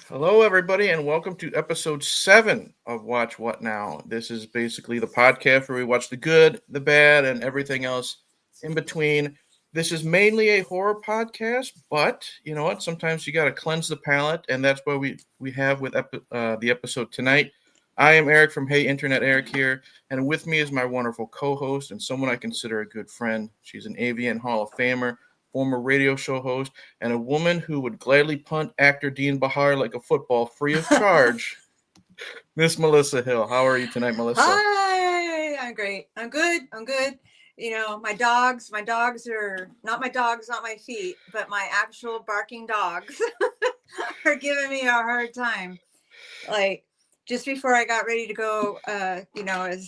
Hello, everybody, and welcome to episode 7 of Watch What Now. This is basically the podcast where we watch the good, the bad, and everything else in between. This is mainly a horror podcast, but you know what? Sometimes you got to cleanse the palate, and that's what we have with the episode tonight. I am Eric from Hey Internet Eric here, and with me is my wonderful co-host and someone I consider a good friend. She's an AVN Hall of Famer, former radio show host, and a woman who would gladly punt actor Dean Bahar like a football free of charge. Miss Melissa Hill. How are you tonight, Melissa? Hi, I'm great. I'm good. You know, my dogs are not my dogs, not my feet, but my actual barking dogs are giving me a hard time. Like, just before I got ready to go, I was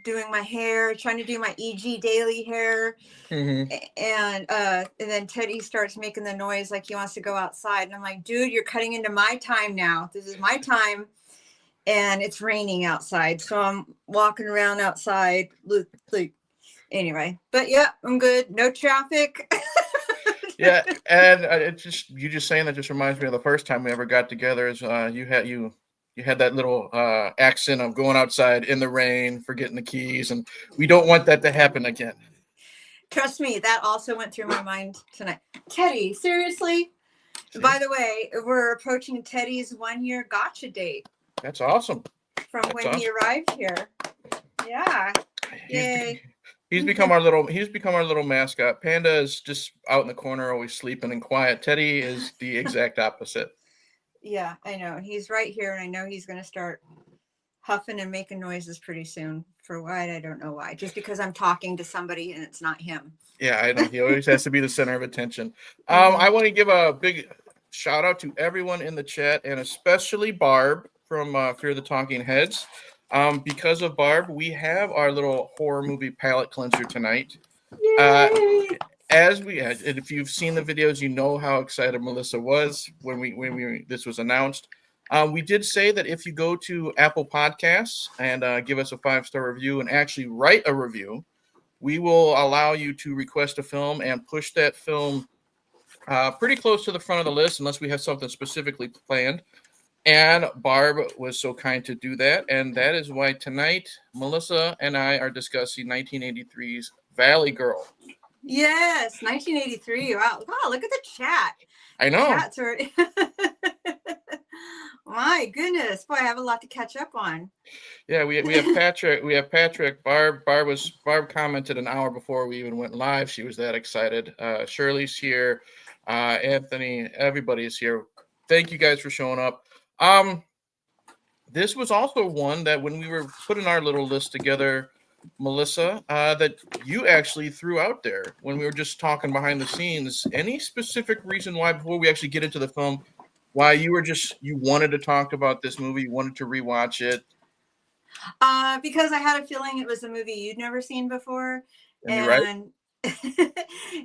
doing my hair, trying to do my EG daily hair. Mm-hmm. And then Teddy starts making the noise like he wants to go outside. And I'm like, dude, you're cutting into my time now. This is my time. And it's raining outside. So I'm walking around outside. Like, anyway, but yeah, I'm good. No traffic. Yeah, and you just saying that just reminds me of the first time we ever got together. Is you had that little accent of going outside in the rain, forgetting the keys, and we don't want that to happen again. Trust me, that also went through my mind tonight. Teddy, seriously? See? By the way, we're approaching Teddy's 1-year gotcha date. That's awesome. That's when awesome. He arrived here. Yeah. Yay. He's become our little mascot. Panda is just out in the corner, always sleeping and quiet. Teddy is the exact opposite. Yeah, I know. He's right here, and I know he's going to start huffing and making noises pretty soon. For why? I don't know why. Just because I'm talking to somebody and it's not him. Yeah, I know. He always has to be the center of attention. I want to give a big shout out to everyone in the chat, and especially Barb from Fear the Talking Heads. Because of Barb, we have our little horror movie palate cleanser tonight. And if you've seen the videos, you know how excited Melissa was when this was announced. We did say that if you go to Apple Podcasts and give us a 5-star review and actually write a review, we will allow you to request a film and push that film pretty close to the front of the list unless we have something specifically planned. And Barb was so kind to do that. And that is why tonight, Melissa and I are discussing 1983's Valley Girl. Yes, 1983. Wow, look at the chat. I know. Chat's already... My goodness, boy, I have a lot to catch up on. Yeah, we have Patrick. We have Patrick. Barb commented an hour before we even went live. She was that excited. Shirley's here. Anthony, everybody's here. Thank you guys for showing up. This was also one that when we were putting our little list together, Melissa, that you actually threw out there when we were just talking behind the scenes. Any specific reason why, before we actually get into the film, why you wanted to talk about this movie, you wanted to rewatch it? Because I had a feeling it was a movie you'd never seen before. And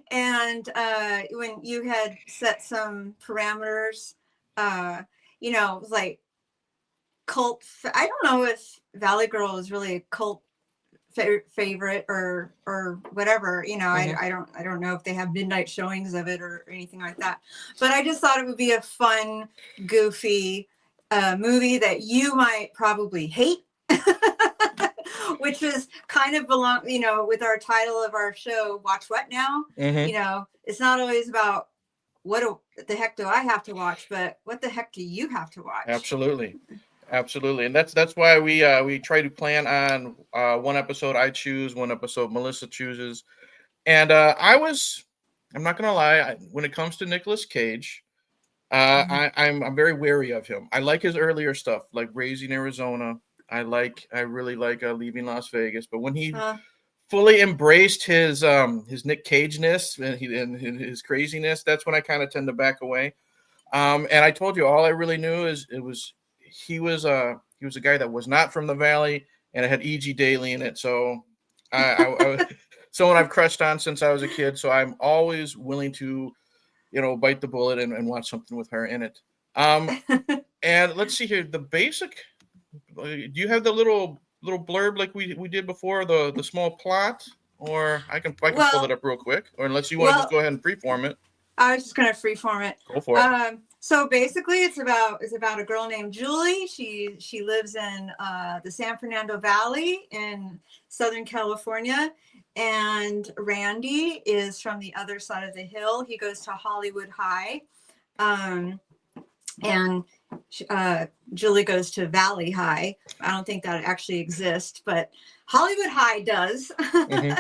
and when you had set some parameters, it was like cult. I don't know if Valley Girl is really a cult favorite or whatever. Mm-hmm. I don't know if they have midnight showings of it or anything like that. But I just thought it would be a fun, goofy movie that you might probably hate, which was kind of with our title of our show, Watch What Now? Mm-hmm. It's not always about what the heck do I have to watch, but what the heck do you have to watch? Absolutely. And that's why we try to plan on one episode I choose, one episode Melissa chooses. And I'm not gonna lie, when it comes to Nicolas Cage, I'm very wary of him. I like his earlier stuff, like Raising Arizona. I really like Leaving Las Vegas. But when he fully embraced his Nick Cage-ness and his craziness, that's when I kind of tend to back away. And I told you, all I really knew is he was a guy that was not from the Valley, and it had E.G. Daly in it. So I someone I've crushed on since I was a kid. So I'm always willing to, bite the bullet and watch something with her in it. And let's see here. The basic. Do you have the little blurb like we did before, the small plot, or I can pull it up real quick, or unless you want to just go ahead and freeform it. I was just going to freeform it. Go for it. So basically, it's about a girl named Julie. She lives in the San Fernando Valley in Southern California, and Randy is from the other side of the hill. He goes to Hollywood High, and Julie goes to Valley High. I don't think that actually exists, but Hollywood High does. Mm-hmm.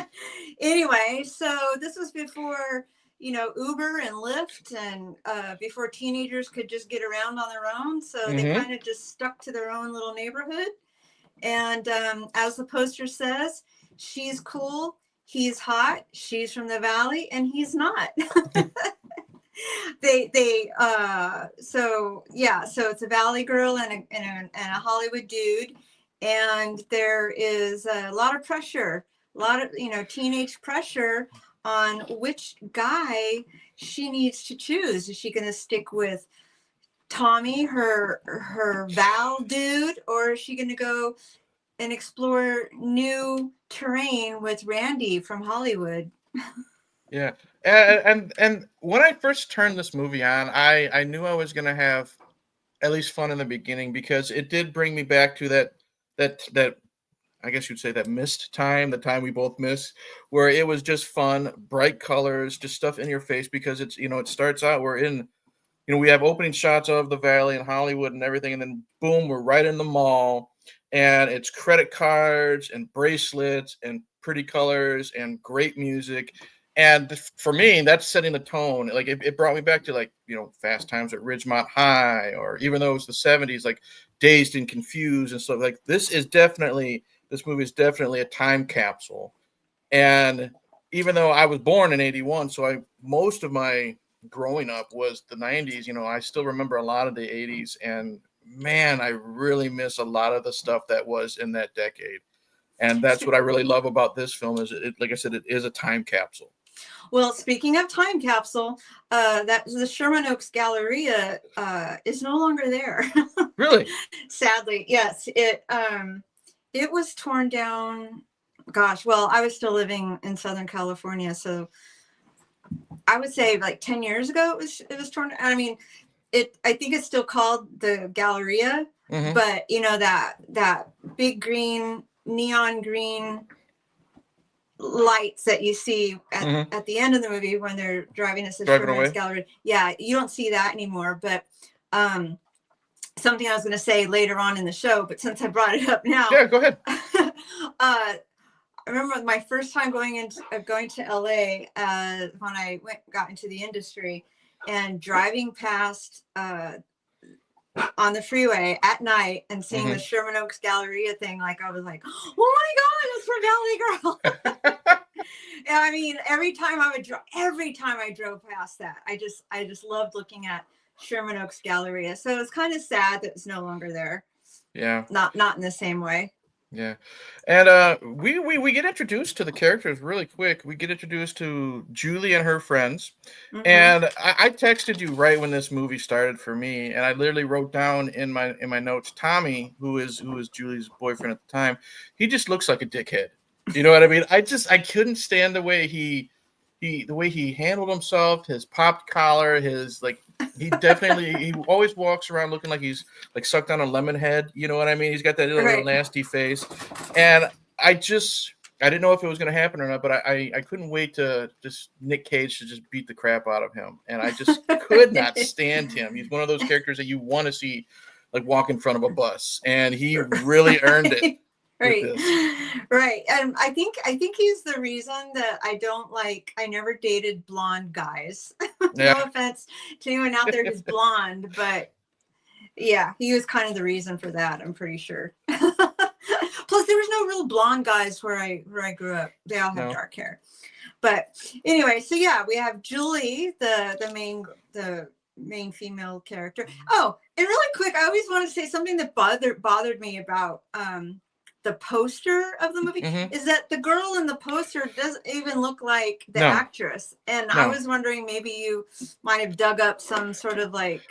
Anyway, so this was before, Uber and Lyft, and before teenagers could just get around on their own. So they Mm-hmm. kind of just stuck to their own little neighborhood. And as the poster says, she's cool, he's hot, she's from the valley, and he's not. So it's a valley girl and a Hollywood dude, and there is a lot of pressure, a lot of teenage pressure on which guy she needs to choose. Is she going to stick with Tommy, her Val dude, or is she going to go and explore new terrain with Randy from Hollywood? Yeah. And when I first turned this movie on, I knew I was gonna have at least fun in the beginning, because it did bring me back to that I guess you'd say that missed time, the time we both missed, where it was just fun, bright colors, just stuff in your face, because it's it starts out, we're in we have opening shots of the valley and Hollywood and everything, and then boom, we're right in the mall, and it's credit cards and bracelets and pretty colors and great music. And for me, that's setting the tone. Like it brought me back to Fast Times at Ridgemont High, or even though it was the 70s, like Dazed and Confused and stuff. Like this movie is definitely a time capsule. And even though I was born in 81, so most of my growing up was the 90s, I still remember a lot of the 80s, and man, I really miss a lot of the stuff that was in that decade. And that's what I really love about this film, is like I said, it is a time capsule. Well, speaking of time capsule, that the Sherman Oaks Galleria is no longer there. Really? Sadly, yes. It was torn down. Gosh, well, I was still living in Southern California, so I would say like 10 years ago it was torn. I mean, I think it's still called the Galleria, Mm-hmm. but that big green, neon green lights that you see at the end of the movie when they're driving us to Sherman's Gallery. Yeah, you don't see that anymore. But something I was going to say later on in the show, but since I brought it up now, yeah, go ahead. I remember my first time going to LA when I got into the industry, and driving past on the freeway at night and seeing the Sherman Oaks Galleria thing. Like I was like, oh my God, it's for Valley Girl. And I mean, every time I drove past that, I just loved looking at Sherman Oaks Galleria. So it's kind of sad that it's no longer there. Yeah. Not in the same way. Yeah. And we get introduced to the characters really quick. We get introduced to Julie and her friends. Mm-hmm. And I texted you right when this movie started for me, and I literally wrote down in my notes, Tommy, who is Julie's boyfriend at the time, he just looks like a dickhead. You know what I mean? I couldn't stand the way he handled himself, his popped collar, he always walks around looking like he's like sucked on a lemon head. You know what I mean? He's got that little nasty face. And I didn't know if it was going to happen or not, but I couldn't wait to just Nick Cage to just beat the crap out of him. And I just could not stand him. He's one of those characters that you want to see like walk in front of a bus, and he really earned it. Right. And I think he's the reason that I never dated blonde guys. No offense to anyone out there who's blonde, but yeah, he was kind of the reason for that, I'm pretty sure. Plus there was no real blonde guys where I grew up. They all have dark hair. But anyway, so yeah, we have Julie, the main female character. Oh, and really quick, I always want to say something that bothered me about the poster of the movie is that the girl in the poster doesn't even look like the actress. And I was wondering, maybe you might have dug up some sort of like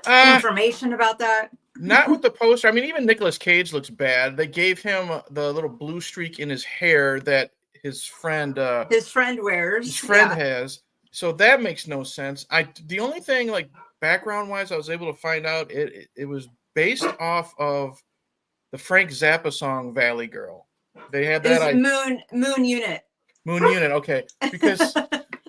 information about that. Not with the poster. I mean, even Nicolas Cage looks bad. They gave him the little blue streak in his hair that his friend wears. His friend has. So that makes no sense. The only thing like background wise I was able to find out it was based off of the Frank Zappa song Valley Girl. They had that Is Moon Unit. Moon Unit, okay. Because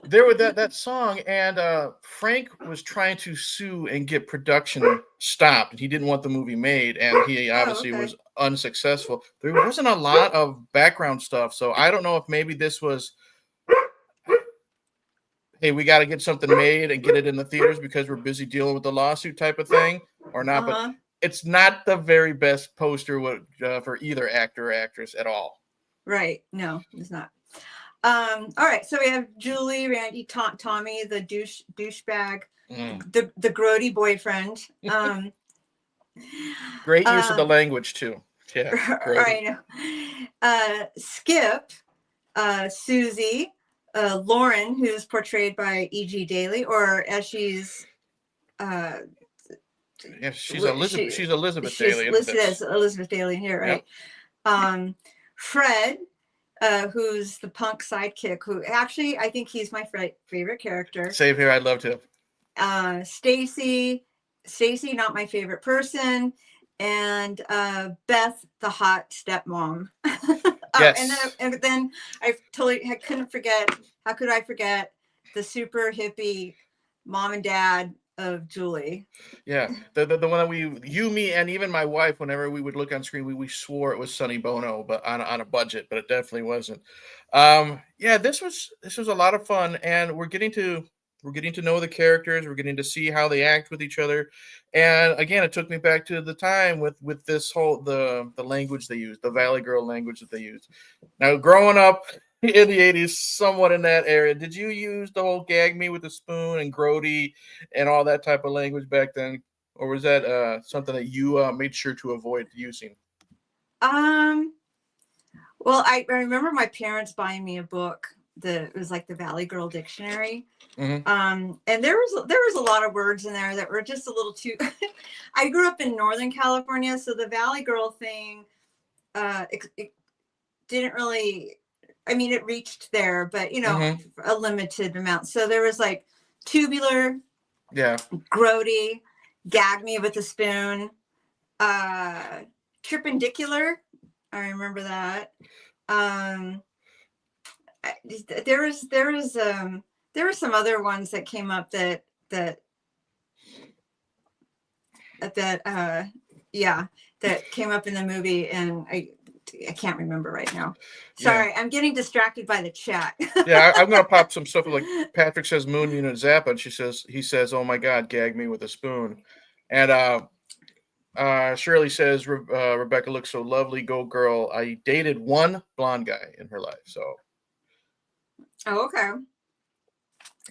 there was that song, and Frank was trying to sue and get production stopped. He didn't want the movie made, and he obviously was unsuccessful. There wasn't a lot of background stuff, so I don't know if maybe this was, hey, we got to get something made and get it in the theaters because we're busy dealing with the lawsuit type of thing, or not. But it's not the very best poster for either actor or actress at all. Right. No, it's not. All right. So we have Julie, Randy, Tommy, the douchebag, the grody boyfriend. Great use of the language too. Yeah. Right. Skip, Susie, Lauren, who's portrayed by E.G. Daily, or as she's she's Elizabeth. She's Elizabeth Daily. Listed as Elizabeth Daily here, right? Yep. Fred, who's the punk sidekick, who actually I think he's my favorite character. Same here. I'd love to. Stacy, not my favorite person, and Beth, the hot stepmom. Yes. And then I couldn't forget. How could I forget the super hippie mom and dad of Julie? Yeah, the one that you, me, and even my wife, whenever we would look on screen, we swore it was Sonny Bono, but on a budget, but it definitely wasn't. Yeah, this was a lot of fun, and we're getting to know the characters. We're getting to see how they act with each other, and again, it took me back to the time with this whole the language they used, the Valley Girl language that they used. Now, growing up in the 80s, somewhat in that area, did you use the whole gag me with a spoon and grodey and all that type of language back then, or was that something that you made sure to avoid using? Well, I remember my parents buying me a book that was like the Valley Girl Dictionary. Mm-hmm. And there was a lot of words in there that were just a little too. I grew up in Northern California, so the Valley Girl thing, it didn't really. I mean, it reached there, but a limited amount. So there was like tubular, grody, gag me with a spoon, tripendicular. I remember that. There were some other ones that came up that came up in the movie, and I can't remember right now. Sorry, I'm getting distracted by the chat. Yeah, I'm gonna pop some stuff like Patrick says Moon Unit Zappa, and he says, "Oh my God, gag me with a spoon," and Shirley says, "Rebecca looks so lovely, go girl." I dated one blonde guy in her life, so. Oh, okay.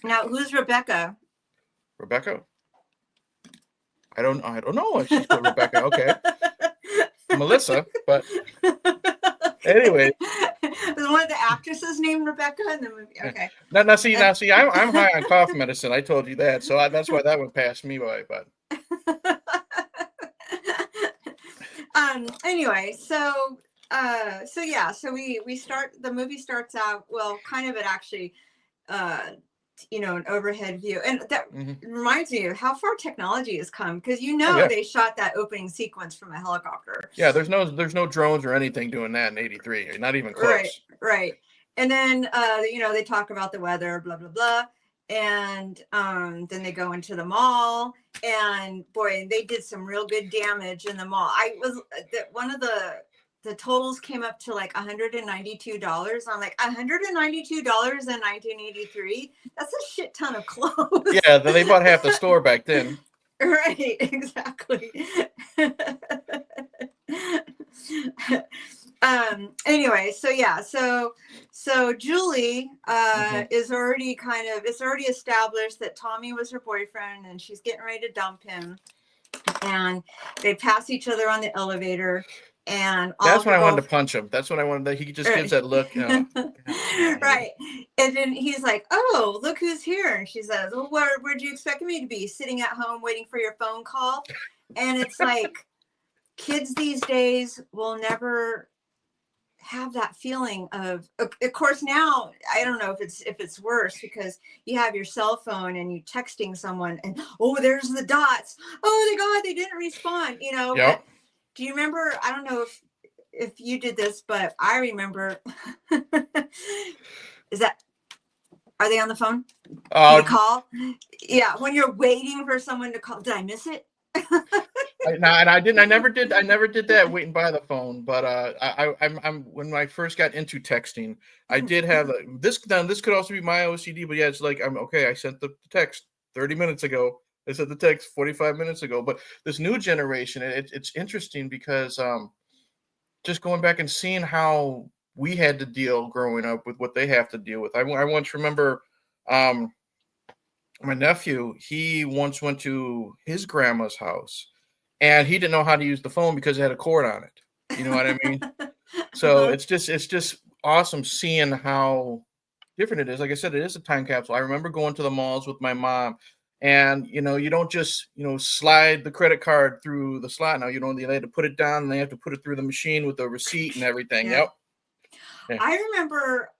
Now, who's Rebecca? Rebecca? I don't know if she's called Rebecca. Okay. Melissa, but anyway. Was one of the actresses named Rebecca in the movie? Okay. Now see, I'm high on cough medicine. I told you that, so that's why that went past me by. But anyway, so we start. The movie starts out kind of it actually. An overhead view, and that reminds me of how far technology has come, because they shot that opening sequence from a helicopter. Yeah, there's no drones or anything doing that in '83, not even close. Right. And then they talk about the weather, blah blah blah, and then they go into the mall, and boy, they did some real good damage in the mall. One of the totals came up to like $192. I'm like, $192 in 1983? That's a shit ton of clothes. Yeah, they bought half the store back then. Right, exactly. Anyway, so Julie is already it's already established that Tommy was her boyfriend, and she's getting ready to dump him, and they pass each other on the elevator. And that's when I wanted to punch him. That's when I wanted he just gives that look. Right. And then he's like, "Oh, look who's here." And she says, "Well, where'd you expect me to be? Sitting at home waiting for your phone call?" And it's like, kids these days will never have that feeling of course now I don't know if it's worse because you have your cell phone and you texting someone and there's the dots, oh my god, they didn't respond, Yep. But do you remember, I don't know if you did this, but I remember are they on the phone? You call? Yeah, when you're waiting for someone to call. Did I miss it? I never did that waiting by the phone. But I'm when I first got into texting, I did have this. Then this could also be my OCD, but yeah, it's like I'm okay. I sent the text 30 minutes ago. I sent the text 45 minutes ago. But this new generation, it's interesting because just going back and seeing how we had to deal growing up with what they have to deal with. I once remember my nephew, he once went to his grandma's house and he didn't know how to use the phone because it had a cord on it. You know what I mean? So it's just awesome seeing how different it is. Like I said, it is a time capsule. I remember going to the malls with my mom and, you don't just, slide the credit card through the slot. Now, they had to put it down and they have to put it through the machine with the receipt and everything. Yeah. Yep. Yeah. I remember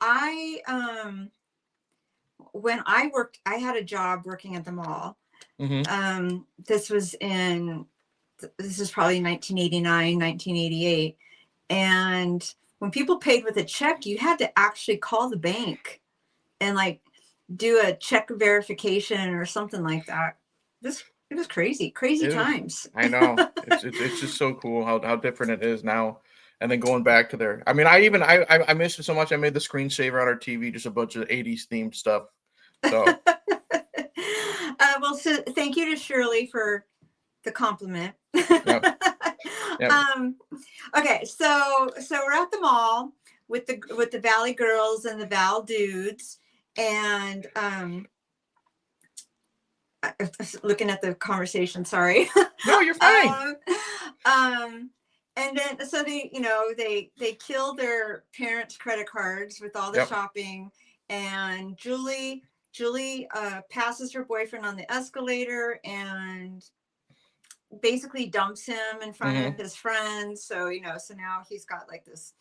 when I had a job working at the mall. Mm-hmm. This is probably 1989, 1988. And when people paid with a check, you had to actually call the bank and like do a check verification or something like that. It was crazy times. I know. It's just so cool how different it is now. And then going back to there. I mean, I missed it so much. I made the screensaver on our TV, just a bunch of 80s themed stuff. So well, so thank you to Shirley for the compliment. Yep. Okay, so we're at the mall with the Valley girls and the Val dudes, and looking at the conversation, sorry. No, you're fine. And then so they kill their parents' credit cards with all the shopping, and Julie passes her boyfriend on the escalator and basically dumps him in front of his friends. So so now he's got like this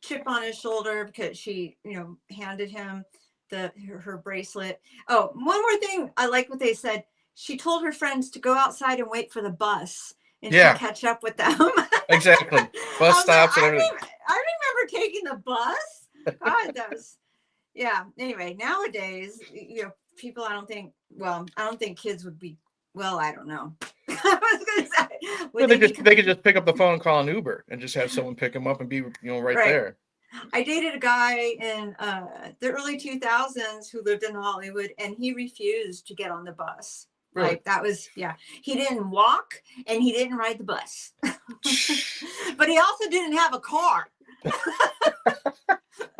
chip on his shoulder because she handed him her bracelet. Oh, one more thing, I like what they said. She told her friends to go outside and wait for the bus and she'd catch up with them. Exactly. Bus stops and everything. I remember taking the bus. God, that was anyway, nowadays people, I don't think kids would be, well, I don't know. I was gonna say, well, they could just pick up the phone and call an Uber and just have someone pick them up and be right there. I dated a guy in the early 2000s who lived in Hollywood, and he refused to get on the bus. Really? Like that was he didn't walk and he didn't ride the bus. But he also didn't have a car.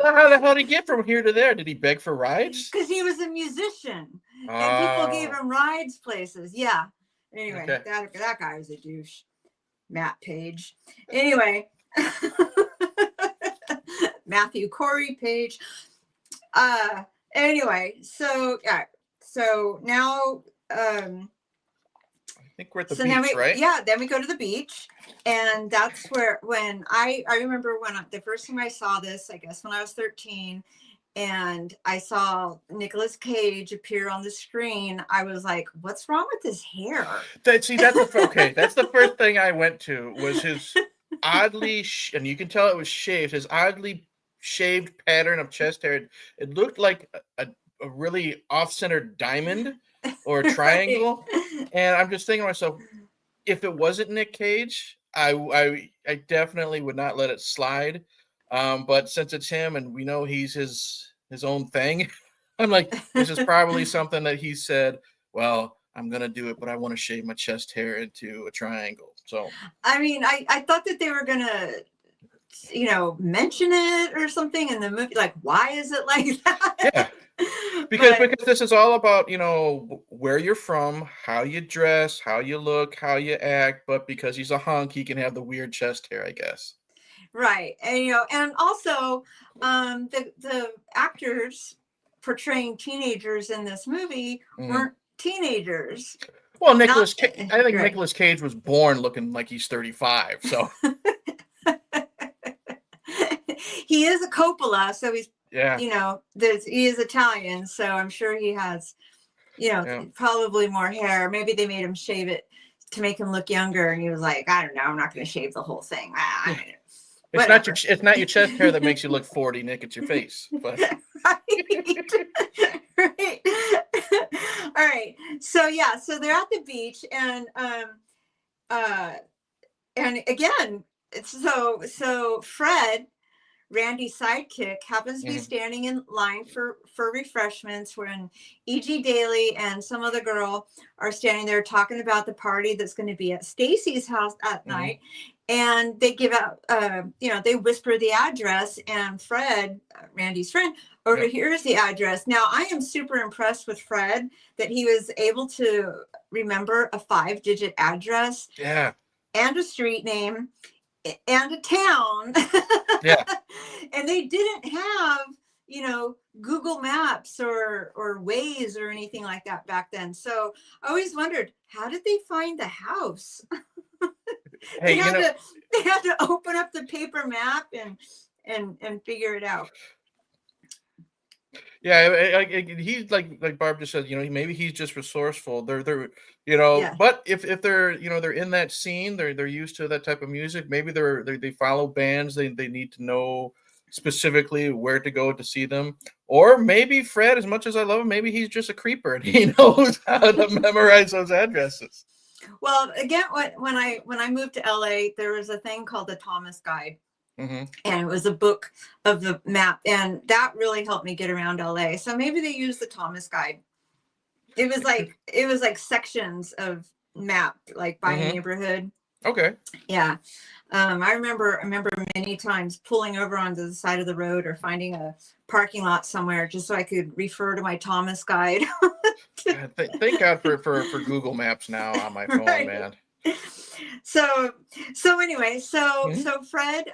How the hell did he get from here to there? Did he beg for rides? Because he was a musician and people gave him rides places. Yeah. Anyway, that guy was a douche. Matt Page. Anyway. Matthew Corey Page. Anyway, so now I think we're at the beach, right? Yeah, then we go to the beach, and that's when I remember when the first time I saw this, I guess when I was 13, and I saw Nicolas Cage appear on the screen, I was like, what's wrong with his hair? That's the first thing I went to was his oddly, and you can tell it was shaved, his oddly shaved pattern of chest hair. It looked like a really off-centered diamond or a triangle. And I'm just thinking to myself, if it wasn't Nick Cage, I definitely would not let it slide. But since it's him and we know he's his own thing, I'm like, this is probably something that he said, well, I'm going to do it, but I want to shave my chest hair into a triangle. So, I mean, I thought that they were going to, mention it or something in the movie. Like, why is it like that? Yeah. Because this is all about, where you're from, how you dress, how you look, how you act. But because he's a hunk, he can have the weird chest hair, I guess. Right. And, and also the actors portraying teenagers in this movie weren't teenagers. Well, Nicolas Cage, I think Nicolas Cage was born looking like he's 35. So he is a Coppola, so he's Yeah. he is Italian, so I'm sure he has, probably more hair. Maybe they made him shave it to make him look younger, and he was like, I don't know, I'm not going to shave the whole thing. It's not your chest hair that makes you look 40, Nick. It's your face. But right. All right. So so they're at the beach, and again, so Fred, Randy's sidekick, happens to be standing in line for refreshments when E.G. Daily and some other girl are standing there talking about the party that's going to be at Stacy's house at night. And they give out, they whisper the address, and Fred, Randy's friend, overhears the address. Now, I am super impressed with Fred that he was able to remember a 5-digit address. Yeah. And a street name and a town. Yeah. And they didn't have, Google Maps or Waze or anything like that back then. So I always wondered, how did they find the house? Hey, they had to open up the paper map and figure it out. Yeah, he's like Barb just said, maybe he's just resourceful. They're but if they're they're in that scene, they're used to that type of music. Maybe they follow bands. They need to know specifically where to go to see them. Or maybe Fred, as much as I love him, maybe he's just a creeper and he knows how to memorize those addresses. Well, again, when I moved to LA, there was a thing called the Thomas Guide. And it was a book of the map, and that really helped me get around LA. So maybe they used the Thomas Guide. It was like sections of map, like by neighborhood. Okay. Yeah. I remember many times pulling over onto the side of the road or finding a parking lot somewhere just so I could refer to my Thomas Guide. Thank God for Google Maps now on my phone, man. So anyway, so Fred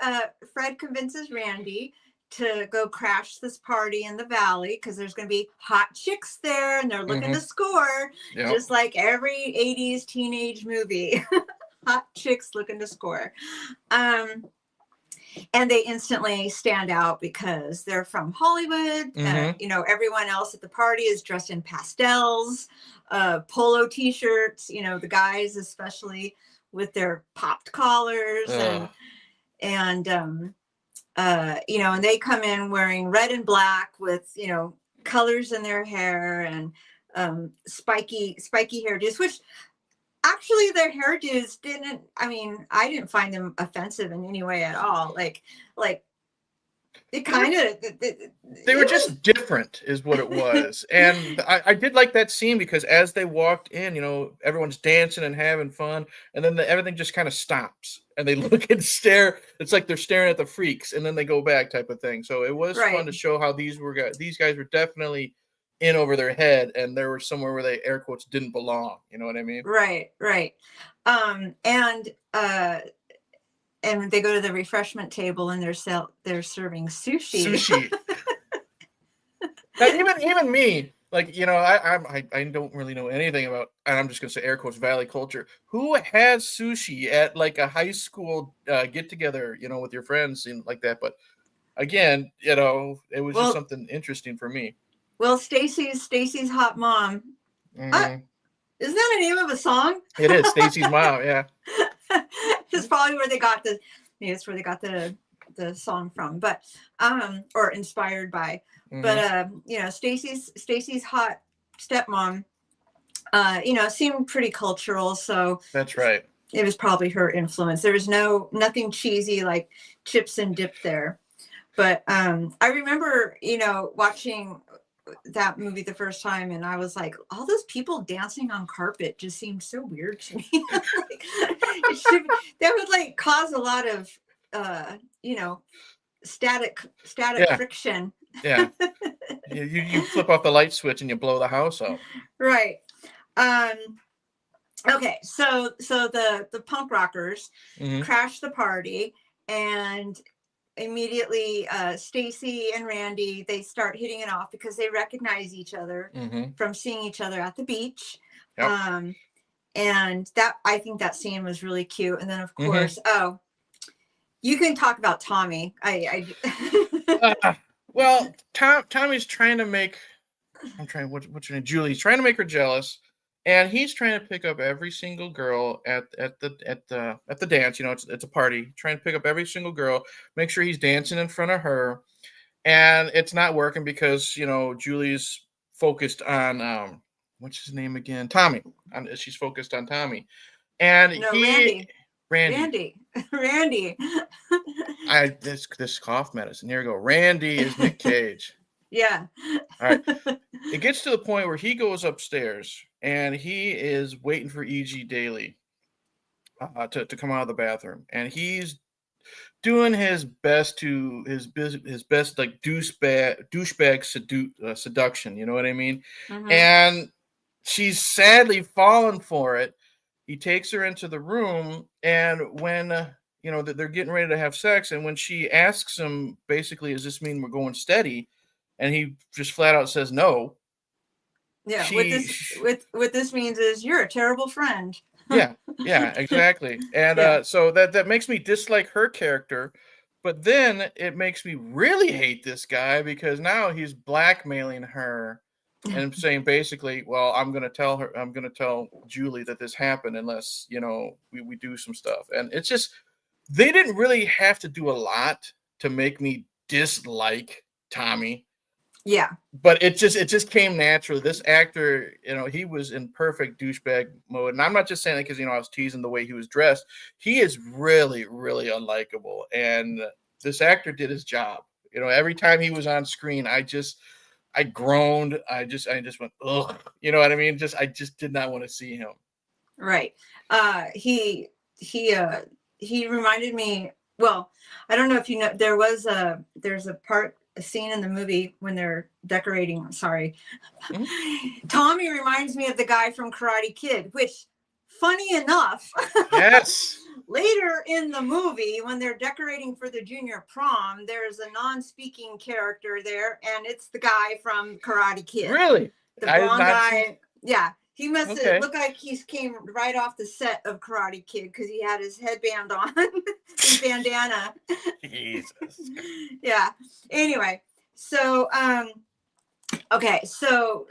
convinces Randy to go crash this party in the valley because there's going to be hot chicks there and they're looking to score, just like every 80s teenage movie. Hot chicks looking to score. And they instantly stand out because they're from Hollywood. Everyone else at the party is dressed in pastels, polo t-shirts, the guys especially with their popped collars and they come in wearing red and black with, colors in their hair and spiky hairdos, which actually their hairdos I didn't find them offensive in any way at all. Like it kind of they were just different is what it was. And I did like that scene because as they walked in, everyone's dancing and having fun, and then everything just kind of stops and they look and stare. It's like they're staring at the freaks, and then they go back, type of thing. So it was fun to show how these guys were definitely in over their head, and there was somewhere where they, air quotes, didn't belong. You know what I mean? Right. And they go to the refreshment table and they're serving sushi. Now, even me, like, I don't really know anything about, and I'm just gonna say air quotes, valley culture. Who has sushi at like a high school get together, with your friends and like that? But again, it was just something interesting for me. Well, Stacy's hot mom. Isn't that the name of a song? It is Stacy's mom. Yeah. It's probably where they got the song from, but or inspired by. But Stacy's hot stepmom, seemed pretty cultural. So that's right. It was probably her influence. There was nothing cheesy like chips and dip there. But I remember, watching that movie the first time, and I was like, all those people dancing on carpet just seemed so weird to me. That would like cause a lot of static friction. Yeah. You flip off the light switch and you blow the house up. Right. Okay, so the punk rockers crash the party, and immediately Stacy and Randy, they start hitting it off because they recognize each other from seeing each other at the beach. And that, I think that scene was really cute. And then of course, You can talk about Tommy. Well, Tommy's trying to make. What's her name? Julie's trying to make her jealous, and he's trying to pick up every single girl at the dance. You know, it's a party. Trying to pick up every single girl, make sure he's dancing in front of her, and it's not working because Julie's focused on what's his name again? Tommy. She's focused on Tommy, and No, Randy. Randy. Randy. This cough medicine. Here we go. Randy is Nick Cage. Yeah. All right. It gets to the point where he goes upstairs and he is waiting for E.G. Daily to come out of the bathroom, and he's doing his best like douchebag seduction. You know what I mean? Mm-hmm. And she's sadly fallen for it. He takes her into the room, and when they're getting ready to have sex, and when she asks him, basically, does this mean we're going steady? And he just flat out says no. Yeah, what this means is you're a terrible friend. yeah, exactly. And so that makes me dislike her character, but then it makes me really hate this guy because now he's blackmailing her and saying basically, well, I'm going to tell Julie that this happened unless, we do some stuff. And it's just, they didn't really have to do a lot to make me dislike Tommy. Yeah. But it just came naturally. This actor, he was in perfect douchebag mode. And I'm not just saying that because, I was teasing the way he was dressed. He is really, really unlikable. And this actor did his job. Every time he was on screen, I groaned. I just went, ugh. You know what I mean? I just did not want to see him. Right. He reminded me, well, I don't know if you know, there's a scene in the movie when they're decorating. Sorry. Mm-hmm. Tommy reminds me of the guy from Karate Kid, which, funny enough, yes. Later in the movie, when they're decorating for the junior prom, there's a non-speaking character there, and it's the guy from Karate Kid. Really? The blonde guy. Yeah. He must have looked like he came right off the set of Karate Kid because he had his headband on, his bandana. Jesus. Yeah. Anyway, so okay, so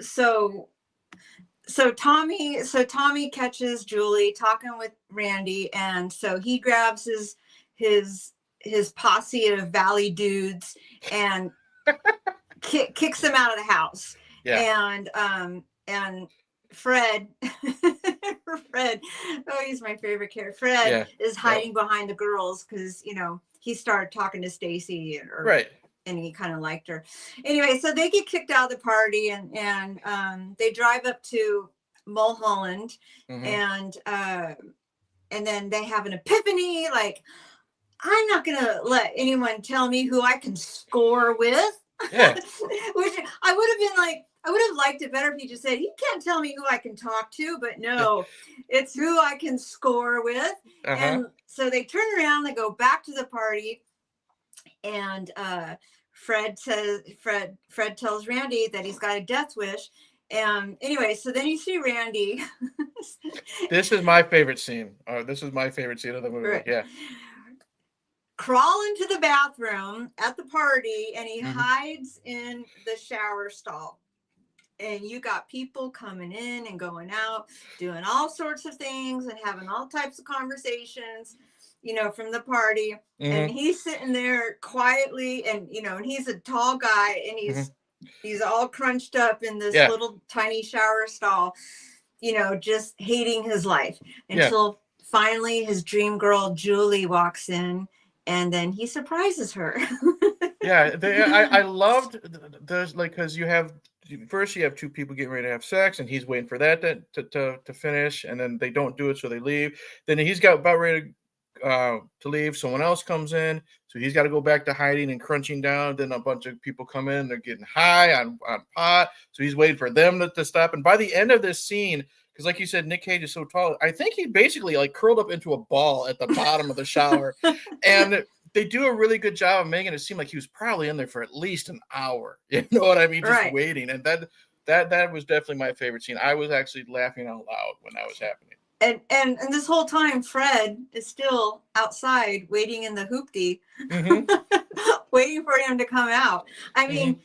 Tommy catches Julie talking with Randy, and so he grabs his posse of valley dudes and kicks them out of the house. Yeah. And Fred, he's my favorite character. Fred is hiding behind the girls because, he started talking to Stacy right. And he kind of liked her. Anyway, so they get kicked out of the party and they drive up to Mulholland. Mm-hmm. And then they have an epiphany, like, I'm not going to let anyone tell me who I can score with. Yeah. Which I would have liked it better if he just said, he can't tell me who I can talk to, but no, it's who I can score with. Uh-huh. And so they turn around, they go back to the party, and Fred tells Randy that he's got a death wish. Anyway, so then you see Randy. This is my favorite scene. This is my favorite scene of the movie. Right. Yeah. Crawl into the bathroom at the party, and he hides in the shower stall. And you got people coming in and going out, doing all sorts of things and having all types of conversations, from the party. Mm-hmm. And he's sitting there quietly, and and he's a tall guy, and he's all crunched up in this little tiny shower stall, just hating his life until finally his dream girl Julie walks in, and then he surprises her. I loved those, like, because you have two people getting ready to have sex, and he's waiting for that to finish, and then they don't do it, so they leave. Then he's got about ready to leave. Someone else comes in, so he's got to go back to hiding and crunching down. Then a bunch of people come in, they're getting high on pot, so he's waiting for them to stop. And by the end of this scene, because like you said, Nick Cage is so tall, I think he basically like curled up into a ball at the bottom of the shower. And they do a really good job of making it seem like he was probably in there for at least an hour. You know what I mean? Just waiting. And that was definitely my favorite scene. I was actually laughing out loud when that was happening. And this whole time, Fred is still outside waiting in the hoopty, waiting for him to come out. I mean,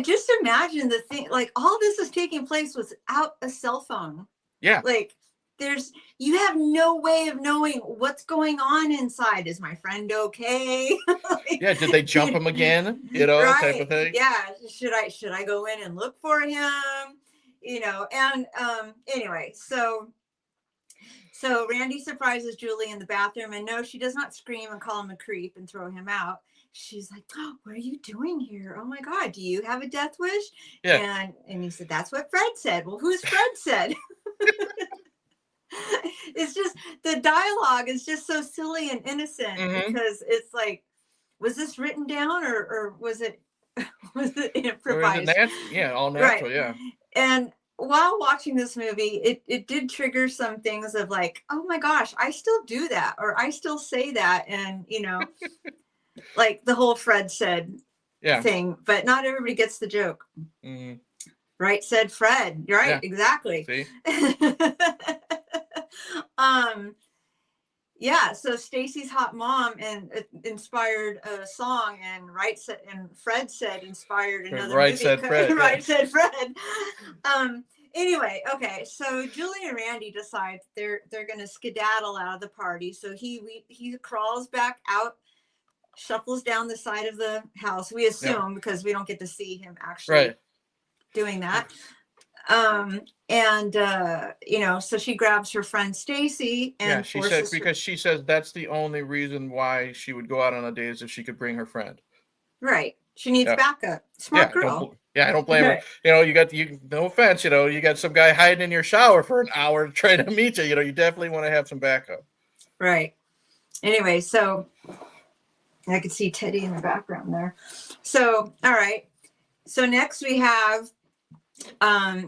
just imagine the thing, like all this is taking place without a cell phone. Yeah. Like you have no way of knowing what's going on inside. Is my friend okay? Like, yeah. Did they jump him again? You know, right. type of thing. Yeah. Should I go in and look for him? You know, and anyway, so Randy surprises Julie in the bathroom, and no, she does not scream and call him a creep and throw him out. She's like, oh, what are you doing here? Oh my God, do you have a death wish? Yeah. And he said, that's what Fred said. Well, who's Fred said? It's just, the dialogue is just so silly and innocent because it's like, was this written down or was it improvised? All natural, right. yeah. And while watching this movie, it did trigger some things of like, oh my gosh, I still do that, or I still say that, and you know, like the whole Fred said thing, but not everybody gets the joke. Right, said Fred. You're right, yeah. Exactly. See? Yeah, so Stacy's Hot Mom inspired a song, and Fred said inspired another movie. Said Fred. Right, said Fred. Anyway, okay, so Julie and Randy decide they're gonna skedaddle out of the party. So he crawls back out, shuffles down the side of the house. We assume because we don't get to see him actually doing that. You know, so she grabs her friend Stacy and she said, because she says that's the only reason why she would go out on a date is if she could bring her friend. Right. She needs backup. Smart girl. I don't blame her. You know, no offense, you know, you got some guy hiding in your shower for an hour trying to meet you. You know, you definitely want to have some backup. Right. Anyway, so I could see Teddy in the background there. So, all right. So next we have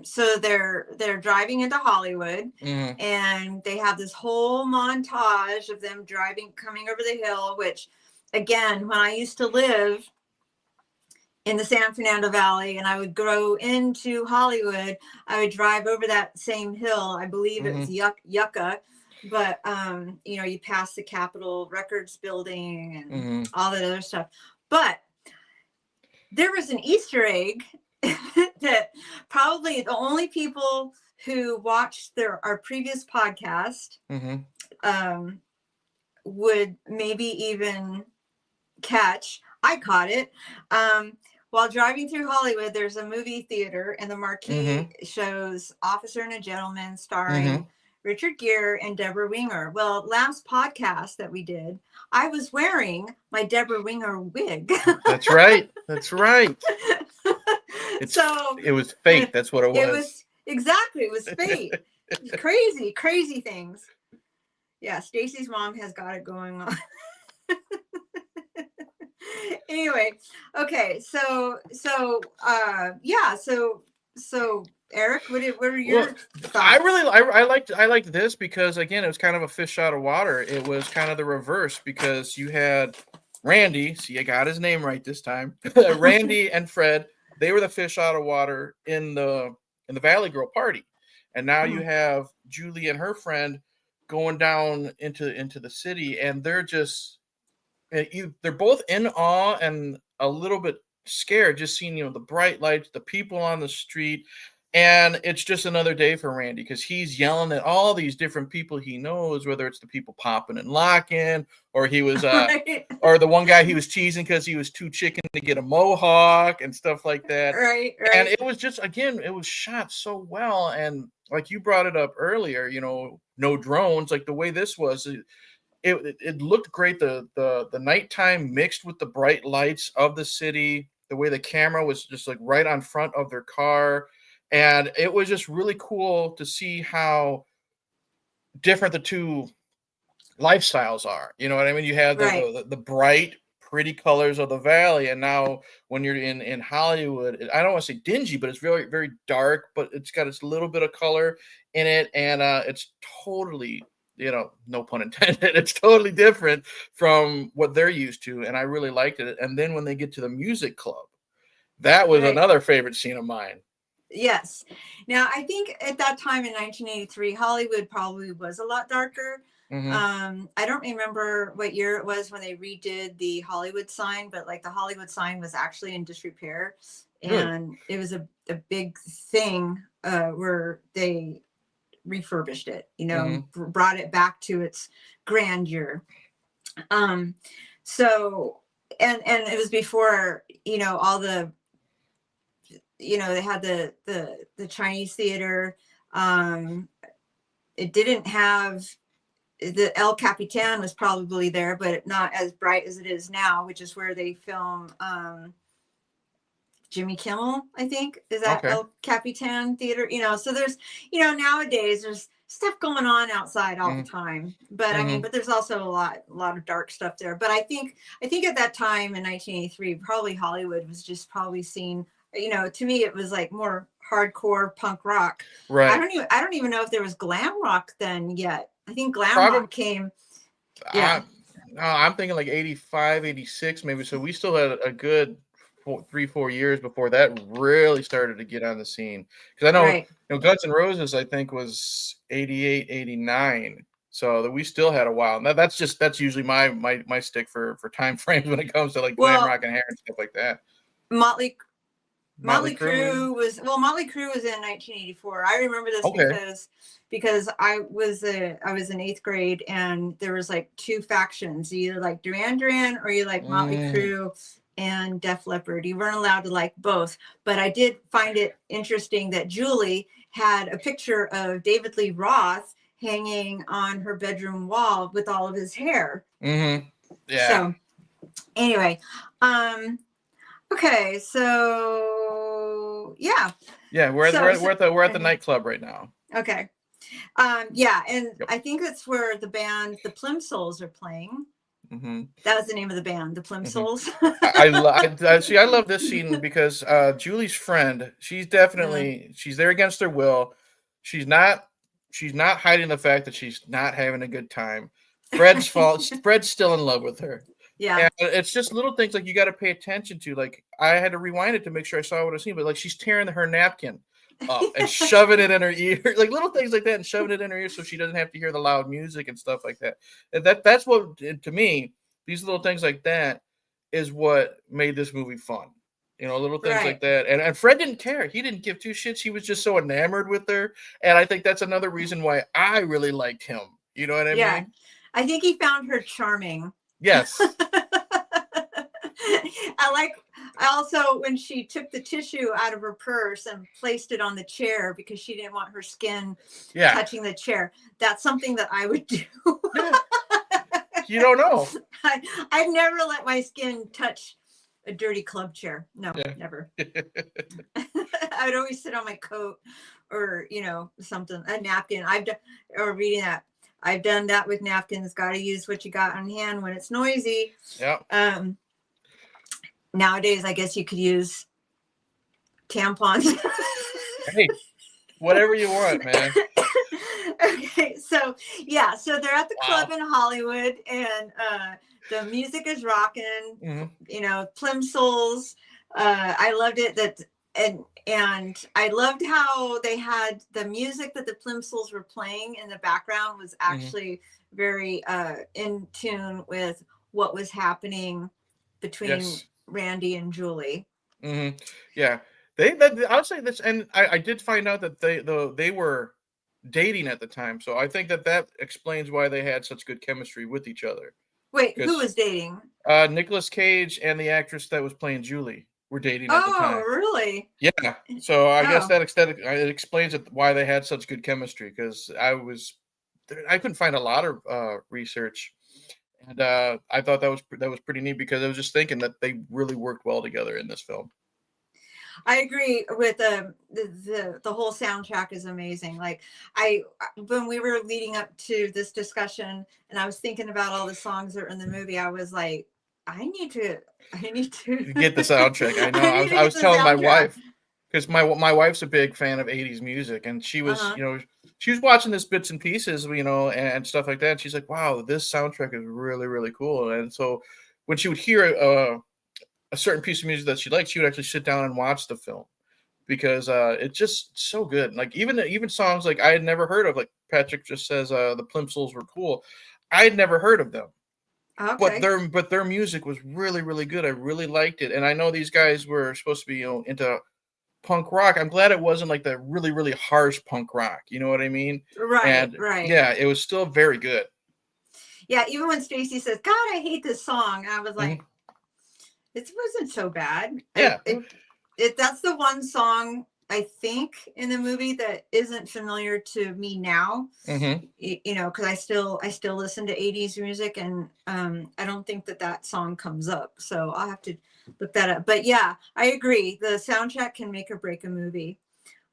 so they're driving into Hollywood, and they have this whole montage of them coming over the hill, which again, when I used to live in the San Fernando Valley and I would go into Hollywood, I would drive over that same hill. I believe it was Yucca, but you know, you pass the Capitol Records building and all that other stuff. But there was an Easter egg that probably the only people who watched our previous podcast would maybe even catch. I caught it. While driving through Hollywood, there's a movie theater, and the marquee shows Officer and a Gentleman starring Richard Gere and Deborah Winger. Well, last podcast that we did, I was wearing my Deborah Winger wig. That's right. That's right. It was fake. That's what it was. It was fake. Crazy things. Yeah, Stacy's mom has got it going on. Anyway, okay, so Eric, what are your thoughts? I liked this because again, it was kind of a fish out of water. It was kind of the reverse because you had Randy. See, I got his name right this time. Randy and Fred. They were the fish out of water in the Valley Girl party, and now you have Julie and her friend going down into the city, and they're just they're both in awe and a little bit scared, just seeing the bright lights, the people on the street, and it's just another day for Randy because he's yelling at all these different people he knows, whether it's the people popping and locking, or he was or the one guy he was teasing because he was too chicken to get a mohawk and stuff like that. Right. And it was just, again, it was shot so well, and like you brought it up earlier, no drones, like the way this was. It looked great. The nighttime mixed with the bright lights of the city, the way the camera was just like right on front of their car. And it was just really cool to see how different the two lifestyles are. You know what I mean? You have the bright, pretty colors of the Valley. And now when you're in Hollywood, I don't want to say dingy, but it's very, very dark, but it's got its little bit of color in it. And it's totally, no pun intended, it's totally different from what they're used to. And I really liked it. And then when they get to the music club, that was another favorite scene of mine. Yes. Now, I think at that time in 1983, Hollywood probably was a lot darker. Mm-hmm. I don't remember what year it was when they redid the Hollywood sign, but like the Hollywood sign was actually in disrepair, Really? and it was a big thing where they refurbished it, Mm-hmm. brought it back to its grandeur. Um, so, and it was before, all the, they had the Chinese theater. It didn't have the El Capitan was probably there, but not as bright as it is now, which is where they film Jimmy Kimmel, I think, is that Okay. El Capitan theater. So there's, nowadays there's stuff going on outside all the time. But I mean, Mm-hmm. but there's also a lot of dark stuff there. But I think at that time in 1983, probably Hollywood was just probably seen, to me it was like more hardcore punk rock. Right. I don't even know if there was glam rock then yet. I think glam Probably. rock came. Yeah. I'm thinking like 85, 86 maybe. So we still had a good 3-4 years before that really started to get on the scene. Because I know, Right. Guns N' Roses, I think, was 88, 89. So that we still had a while. Now that's usually my stick for time frames when it comes to like glam rock and hair and stuff like that. Motley Crue Crue was in 1984. I remember this okay. because I was in 8th grade, and there was like two factions. You either like Duran Duran or you like Motley Crue and Def Leppard. You weren't allowed to like both. But I did find it interesting that Julie had a picture of David Lee Roth hanging on her bedroom wall with all of his hair. Mm-hmm. Yeah. So anyway, okay, so yeah. Yeah, we're at the nightclub right now. Okay. Yeah, and yep. I think that's where the band, the Plimsouls, are playing. Mm-hmm. That was the name of the band, the Plimsouls. Mm-hmm. I love this scene because Julie's friend, she's definitely she's there against her will. She's not hiding the fact that she's not having a good time. Fred's still in love with her. Yeah. And it's just little things like you got to pay attention to. Like I had to rewind it to make sure I saw what I was seeing, but like she's tearing her napkin up and shoving it in her ear, like little things like that, and shoving it in her ear so she doesn't have to hear the loud music and stuff like that. And that's what, to me, these little things like that is what made this movie fun. Little things like that. And Fred didn't care. He didn't give two shits. He was just so enamored with her. And I think that's another reason why I really liked him. You know what I mean? I think he found her charming. Yes. I also, when she took the tissue out of her purse and placed it on the chair because she didn't want her skin touching the chair. That's something that I would do. Yeah. You don't know. I'd never let my skin touch a dirty club chair. No, never. I would always sit on my coat or, something, a napkin. Reading that. I've done that with napkins. Got to use what you got on hand when it's noisy. Yeah. Nowadays, I guess you could use tampons. Hey, whatever you want, man. Okay, so they're at the club in Hollywood, and the music is rocking. Mm-hmm. Plimsouls. I loved it and I loved how they had the music that the Plimsouls were playing in the background was actually very in tune with what was happening between Randy and Julie. Mm-hmm. Yeah, I'll say this, and I did find out that they were dating at the time, so I think that explains why they had such good chemistry with each other. Wait, who was dating? Nicolas Cage and the actress that was playing Julie were dating at the time. Oh, really? Yeah. So I guess that it explains why they had such good chemistry, because I couldn't find a lot of research, and I thought that was pretty neat, because I was just thinking that they really worked well together in this film. I agree with the whole soundtrack is amazing. Like when we were leading up to this discussion and I was thinking about all the songs that are in the movie, I was like, I need to get the soundtrack. I know. I was telling my wife, because my wife's a big fan of 80s music, and she was, she was watching this bits and pieces, and stuff like that. And she's like, wow, this soundtrack is really, really cool. And so when she would hear a certain piece of music that she liked, she would actually sit down and watch the film. because it's just so good. Like even songs like I had never heard of, like Patrick just says, the Plimsolls were cool. I had never heard of them, but Okay. their music was really really good. I really liked it, and I know these guys were supposed to be into punk rock. I'm glad it wasn't like the really really harsh punk rock. You know what I mean? Right, And right. yeah, it was still very good. Yeah, even when Stacy says, "God, I hate this song," I was Mhm. like, "It wasn't so bad." Yeah. That's the one song I think in the movie that isn't familiar to me now. Mm-hmm. Because I still listen to '80s music, and I don't think that song comes up. So I'll have to look that up. But yeah, I agree. The soundtrack can make or break a movie.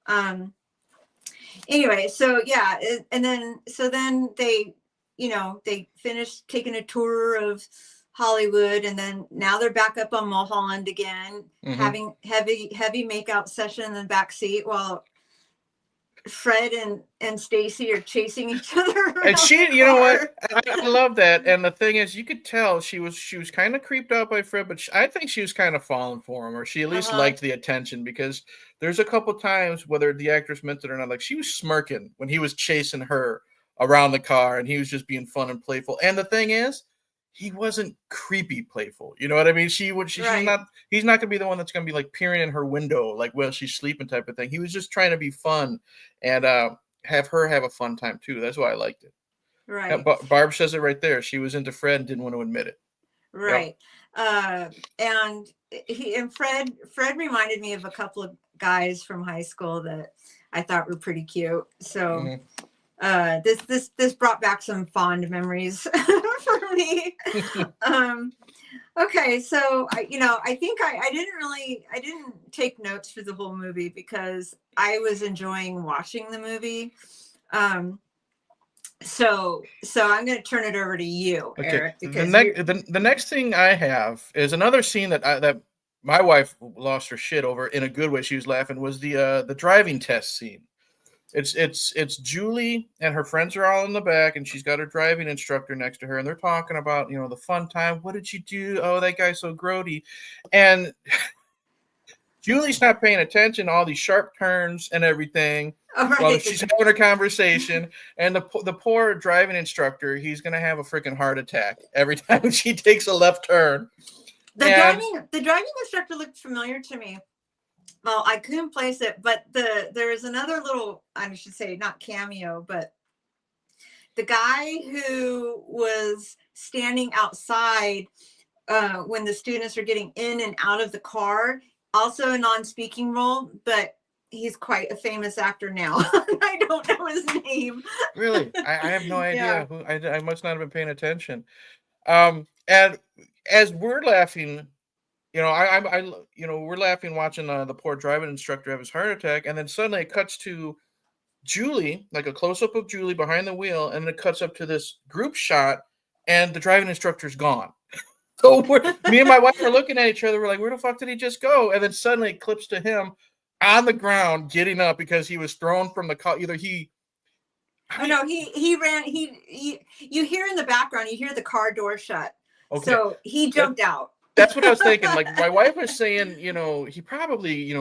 Um, anyway, so yeah, and then they finished taking a tour of Hollywood, and then now they're back up on Mulholland again, Mm-hmm. having heavy makeout session in the back seat while Fred and Stacy are chasing each other And around the she, you know what? car. I love that. And the thing is, you could tell she was kind of creeped out by Fred, but I think she was kind of falling for him, or she at least Uh-huh. liked the attention, because there's a couple times, whether the actress meant it or not, like she was smirking when he was chasing her around the car, and he was just being fun and playful. And the thing is, he wasn't creepy playful. You know what I mean? She's Right. not. He's not gonna be the one that's gonna be like peering in her window, like while she's sleeping, type of thing. He was just trying to be fun and have her have a fun time too. That's why I liked it. Yeah, Right. Barb says it right there. She was into Fred and didn't want to admit it. Yep. Right. And Fred reminded me of a couple of guys from high school that I thought were pretty cute. So Mhm. this brought back some fond memories for me. Um, okay, so I think I didn't take notes for the whole movie because I was enjoying watching the movie. Um, so I'm going to turn it over to you, Okay. Eric, The because you next the next thing I have is another scene that my wife lost her shit over in a good way. She was laughing. Was the driving test scene. It's Julie and her friends are all in the back, and she's got her driving instructor next to her, and they're talking about the fun time. What did you do? Oh, that guy's so grody, and Julie's not paying attention to all these sharp turns and everything all while right. she's having a conversation. And the poor driving instructor, he's gonna have a freaking heart attack every time she takes a left turn. And The driving instructor looked familiar to me. Well, I couldn't place it, but there is another little, I should say, not cameo, but the guy who was standing outside when the students are getting in and out of the car, also a non-speaking role, but he's quite a famous actor now. I don't know his name. really, I have no Yeah. idea who. I must not have been paying attention. And as we're laughing, we're laughing watching the poor driving instructor have his heart attack, and then suddenly it cuts to Julie, like a close up of Julie behind the wheel, and then it cuts up to this group shot, and the driving instructor's gone. So me and my wife are looking at each other. We're like, "Where the fuck did he just go?" And then suddenly it clips to him on the ground, getting up because he was thrown from the car. Either he, Oh no, he ran. You hear in the background, you hear the car door shut. okay, So he that jumped out. that's what I was thinking. Like my wife was saying, he probably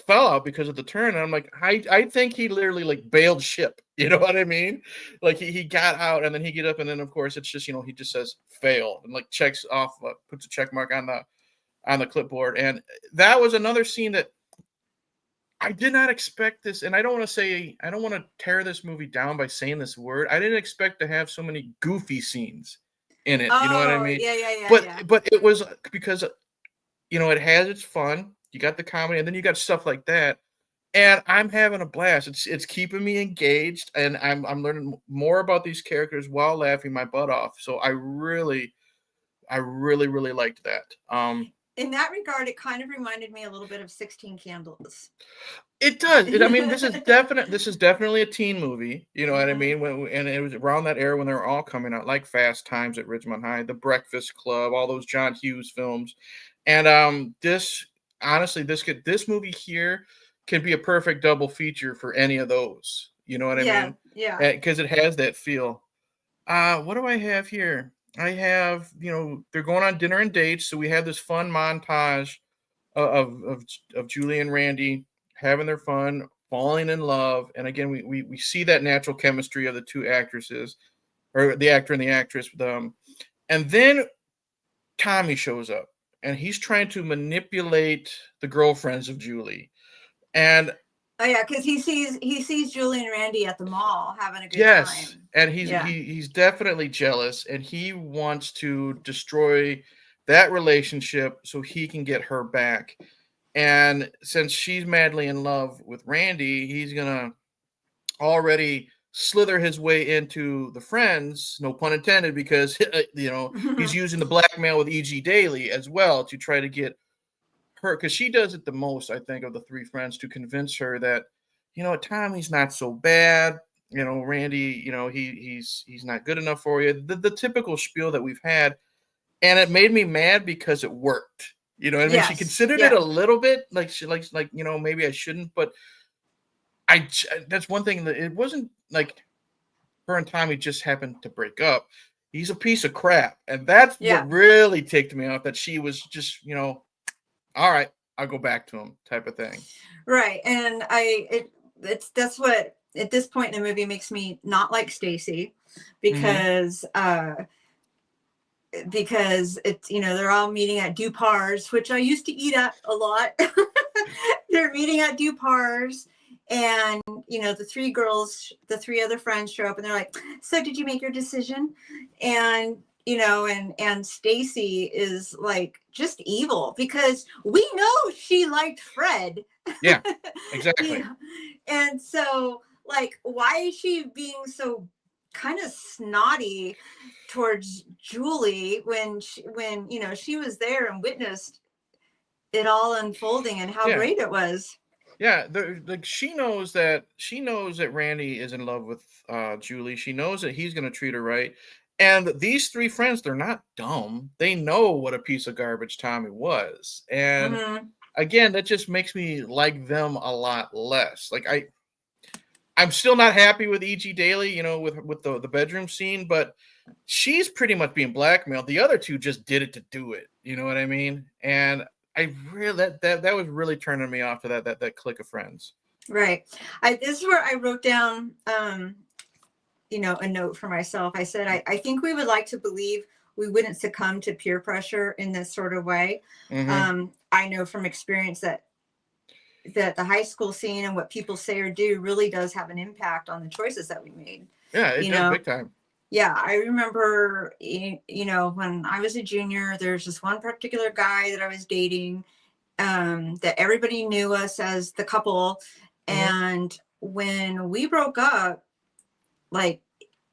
fell out because of the turn. And I'm like, I think he literally like bailed ship. You know what I mean? Like he got out and then he get up and then of course it's just he just says fail and like checks off, puts a check mark on the clipboard. And that was another scene that I did not expect this, and I don't want to tear this movie down by saying this word. I didn't expect to have so many goofy scenes in it. You know what I Oh mean? yeah. But it was because it has its fun. You got the comedy, and then you got stuff like that, and I'm having a blast. It's keeping me engaged, and I'm learning more about these characters while laughing my butt off. So I really really liked that. In that regard, it kind of reminded me a little bit of 16 Candles. It does. I mean, this is definitely a teen movie. You know what I Mhm. mean? And it was around that era when they were all coming out, like Fast Times at Ridgemont High, The Breakfast Club, all those John Hughes films. And this honestly, this movie here could be a perfect double feature for any of those. You know what I Yeah, mean? yeah. Because it has that feel. What do I have here? I have, they're going on dinner and dates, so we have this fun montage of Julie and Randy having their fun, falling in love. And again, we see that natural chemistry of the two actresses, or the actor and the actress. And then Tommy shows up, and he's trying to manipulate the girlfriends of Julie. And oh yeah, because he sees Julie and Randy at the mall having a good yes, time. and he's definitely jealous, and he wants to destroy that relationship so he can get her back. And since she's madly in love with Randy, he's gonna already slither his way into the friends, no pun intended, because he's using the blackmail with E.G. Daily as well to try to get her, because she does it the most, I think, of the three friends, to convince her that, Tommy's not so bad. Randy, he's not good enough for you. The typical spiel that we've had, and it made me mad because it worked. I mean, Yes. She considered it a little bit like she likes, maybe I shouldn't, but that's one thing, that it wasn't like her and Tommy just happened to break up. He's a piece of crap, and that's what really ticked me off. That she was just, all right, I'll go back to him, type of thing. Right, and that's what at this point in the movie makes me not like Stacy, because it's they're all meeting at Dupar's, which I used to eat at a lot. They're meeting at Dupar's, and the three other friends show up, and they're like, so did you make your decision? And and Stacy is like just evil, because we know she liked Fred. Yeah, exactly. And so, like, why is she being so kind of snotty towards Julie when she was there and witnessed it all unfolding and how great it was? Yeah, she knows that Randy is in love with Julie. She knows that he's going to treat her right. And these three friends, they're not dumb. They know what a piece of garbage Tommy was. And again, that just makes me like them a lot less. Like I'm still not happy with E.G. Daily, with the bedroom scene, but she's pretty much being blackmailed. The other two just did it to do it. You know what I mean? And I really that was really turning me off to that clique of friends. Right. This is where I wrote down a note for myself. I said I think we would like to believe we wouldn't succumb to peer pressure in this sort of way. I know from experience that the high school scene and what people say or do really does have an impact on the choices that we made. Yeah, it does big time. Yeah, I remember, when I was a junior, there's this one particular guy that I was dating, that everybody knew us as the couple. And when we broke up, like,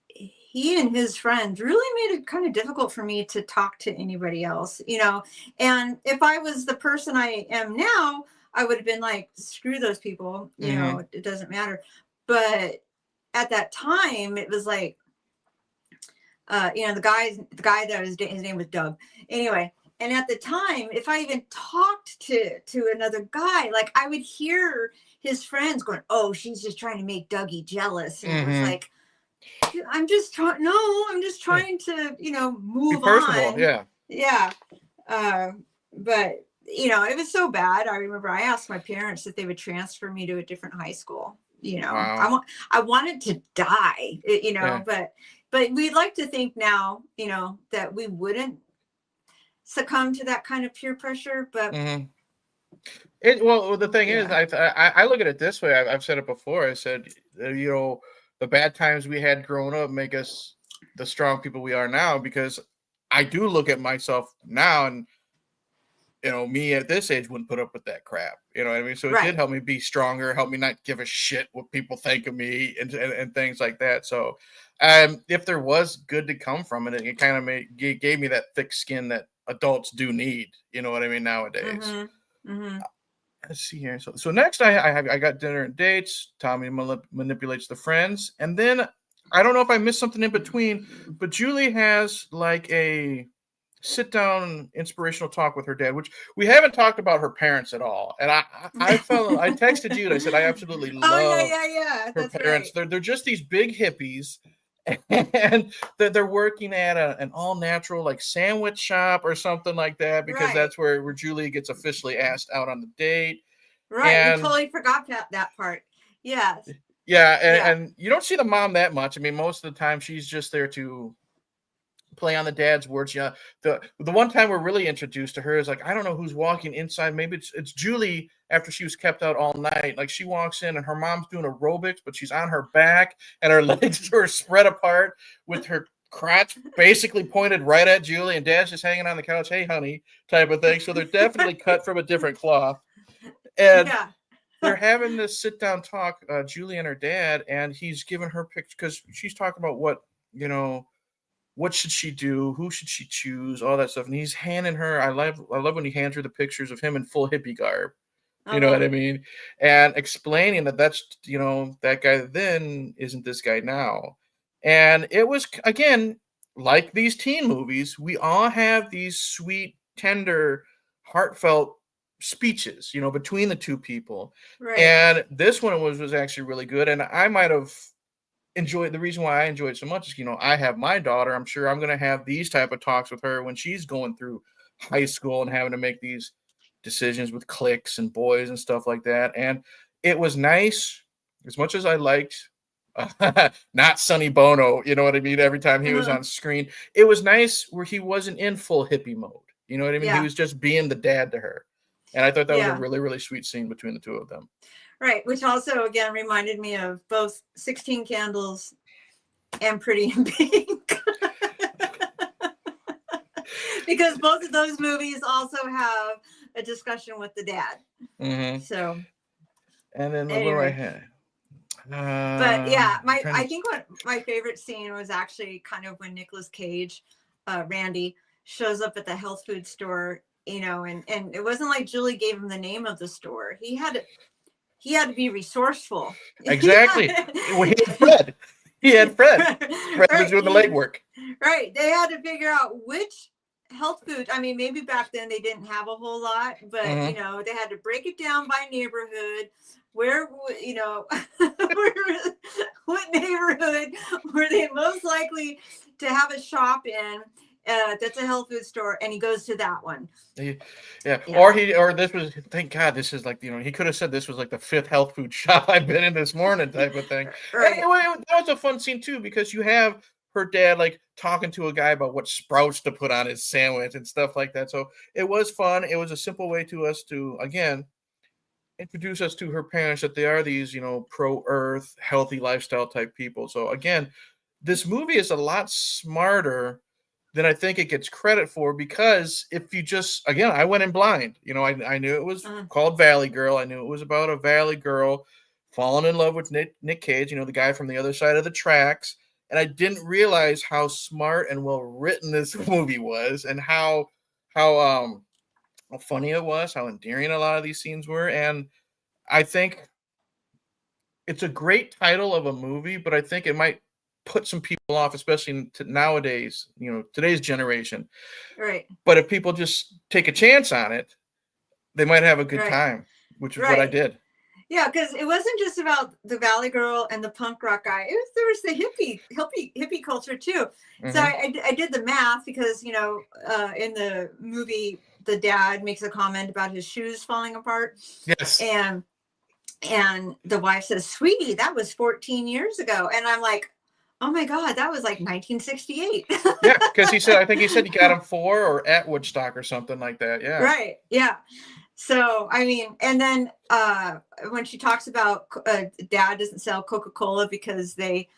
he and his friends really made it kind of difficult for me to talk to anybody else, and if I was the person I am now, I would have been like, screw those people, it doesn't matter. But at that time, it was like, the guy that I was dating, his name was Doug. Anyway, and at the time, if I even talked to another guy, like, I would hear his friends going, "Oh, she's just trying to make Dougie jealous," and it was like, I'm just trying to, move on. Yeah. But it was so bad. I remember I asked my parents if they would transfer me to a different high school. Wow. I wanted to die, but we'd like to think now, that we wouldn't succumb to that kind of peer pressure. But the thing is, I look at it this way. I've said it before. I said, the bad times we had growing up make us the strong people we are now, because I do look at myself now, and me at this age wouldn't put up with that crap. You know what I mean? So it did help me be stronger, help me not give a shit what people think of me, and things like that. So if there was good to come from it, it kind of gave me that thick skin that adults do need. You know what I mean? Nowadays. Let's see here. So next I got dinner and dates. Tommy manipulates the friends, and then I don't know if I missed something in between, but Julie has like a sit down inspirational talk with her dad, which we haven't talked about her parents at all. And I texted you and I said I absolutely love her That's parents. Right. They're just these big hippies. And they're working at an all natural like sandwich shop or something like that, because that's where Julie gets officially asked out on the date. Right. We totally forgot that part. Yes. Yeah, Yeah. and you don't see the mom that much. I mean, most of the time she's just there to play on the dad's words. Yeah, the one time we're really introduced to her is like, I don't know who's walking inside. Maybe it's Julie after she was kept out all night. Like she walks in and her mom's doing aerobics, but she's on her back and her legs are spread apart with her crotch basically pointed right at Julie, and dad's just hanging on the couch, hey honey, type of thing. So they're definitely cut from a different cloth. And Yeah. they're having this sit down talk, Julie and her dad, and he's giving her picture because she's talking about what should she do, who should she choose, all that stuff. And he's handing her. I love when he hands her the pictures of him in full hippie garb. You know what I mean? And explaining that's that guy then isn't this guy now. And it was again like these teen movies. We all have these sweet, tender, heartfelt speeches, between the two people. Right. And this one was actually really good. And I might have enjoyed the reason why I enjoy it so much is, I have my daughter. I'm sure I'm going to have these type of talks with her when she's going through high school and having to make these decisions with cliques and boys and stuff like that. And it was nice as much as I liked not Sonny Bono, you know what I mean? Every time he was on screen, it was nice where he wasn't in full hippie mode. You know what I mean? Yeah. He was just being the dad to her. And I thought that was a really, really sweet scene between the two of them. Right. Which also, again, reminded me of both 16 Candles and Pretty in Pink. Because both of those movies also have a discussion with the dad. Mm-hmm. So. And then what do I have? But yeah, I think what my favorite scene was actually kind of when Nicolas Cage, Randy, shows up at the health food store, and it wasn't like Julie gave him the name of the store. He had to be resourceful. Exactly. Well, he had Fred. Fred was doing the legwork. Right. They had to figure out which health food. I mean, maybe back then they didn't have a whole lot, but they had to break it down by neighborhood. Where, what neighborhood were they most likely to have a shop in? That's a health food store, and he goes to that one. Yeah. Or this was, thank God, this is like, he could have said this was like the 5th health food shop I've been in this morning type of thing. Right. And that was a fun scene too, because you have her dad like talking to a guy about what sprouts to put on his sandwich and stuff like that. So it was fun. It was a simple way to us to, again, introduce us to her parents that they are these, pro-earth, healthy lifestyle type people. So again, this movie is a lot smarter than I think it gets credit for, because if you just, again, I went in blind. I knew it was called Valley Girl. I knew it was about a Valley girl falling in love with Nick Cage, the guy from the other side of the tracks. And I didn't realize how smart and well written this movie was, and how funny it was, how endearing a lot of these scenes were. And I think it's a great title of a movie, but I think it might put some people off, especially nowadays, today's generation. Right. But if people just take a chance on it, they might have a good time, which is what I did. Yeah, because it wasn't just about the Valley Girl and the punk rock guy. There was the hippie culture too. Mm-hmm. So I did the math because, in the movie, the dad makes a comment about his shoes falling apart. Yes. And the wife says, "Sweetie, that was 14 years ago." And I'm like, oh my God, that was like 1968. Yeah, because I think he said he got him 4 or at Woodstock or something like that. Yeah. Right. Yeah. So, I mean, and then when she talks about dad doesn't sell Coca-Cola because they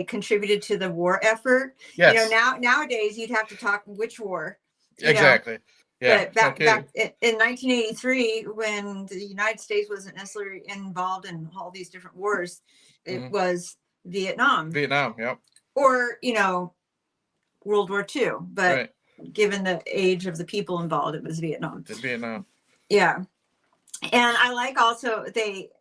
contributed to the war effort. Yes. Nowadays you'd have to talk which war. Exactly. Yeah. But back in 1983, when the United States wasn't necessarily involved in all these different wars, it was Vietnam. Yep. Or, World War II. But given the age of the people involved, it was Vietnam. It's Vietnam. Yeah. And I like also they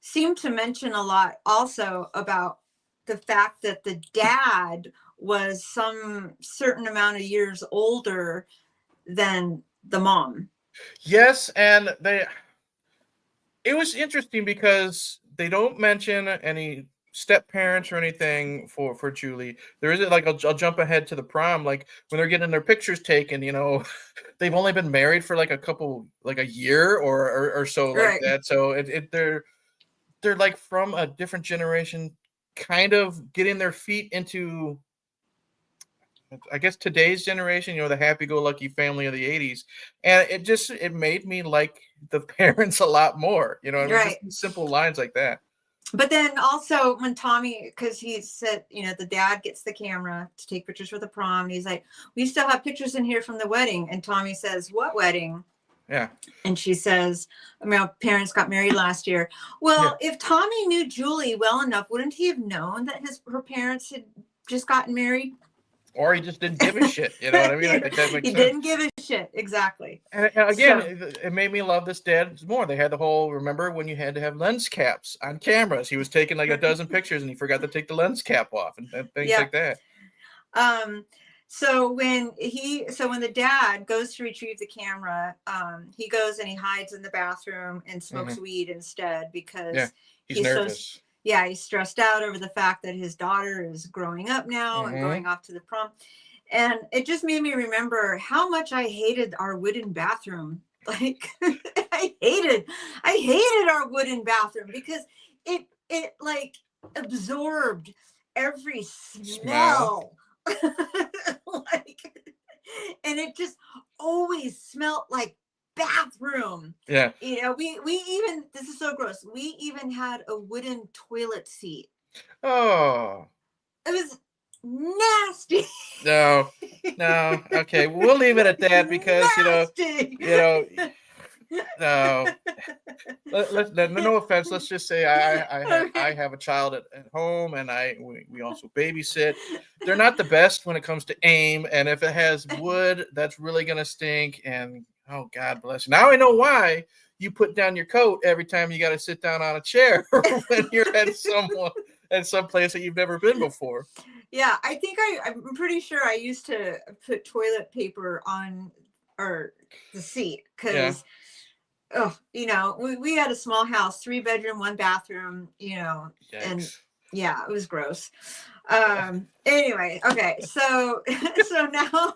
seem to mention a lot also about the fact that the dad was some certain amount of years older than the mom. Yes, and it was interesting because they don't mention any step parents or anything for Julie. There isn't like I'll jump ahead to the prom. Like when they're getting their pictures taken, they've only been married for like a year or so like that. So they're like from a different generation, kind of getting their feet into, I guess, today's generation, the happy-go-lucky family of the 80s. And it made me like the parents a lot more, just simple lines like that. But then also when Tommy, because he said, the dad gets the camera to take pictures for the prom, and he's like, we still have pictures in here from the wedding. And Tommy says, what wedding? Yeah. And she says, my parents got married last year. Well, if Tommy knew Julie well enough, wouldn't he have known that her parents had just gotten married? Or he just didn't give a shit. You know what I mean? I think that makes sense. He didn't give a shit. Exactly. And again, it made me love this dad more. They had the whole, remember when you had to have lens caps on cameras? He was taking like a dozen pictures and he forgot to take the lens cap off and things like that. So when the dad goes to retrieve the camera, he goes and he hides in the bathroom and smokes weed instead because he's nervous. He's stressed out over the fact that his daughter is growing up now and going off to the prom. And it just made me remember how much I hated our wooden bathroom. Like I hated our wooden bathroom because it like absorbed every smell. And it just always smelled like bathroom. Yeah. We even, this is so gross, we even had a wooden toilet seat. Oh, it was nasty. No. Okay, we'll leave it at that because no. No offense. Let's just say I have a child at home, and we also babysit. They're not the best when it comes to aim, and if it has wood, that's really gonna stink. And oh, God bless you. Now I know why you put down your coat every time you got to sit down on a chair when you're at some place that you've never been before. Yeah, I think I'm pretty sure I used to put toilet paper on the seat because. Oh, we had a small house, 3-bedroom, 1 bathroom, Yikes. And it was gross. Anyway, okay, so now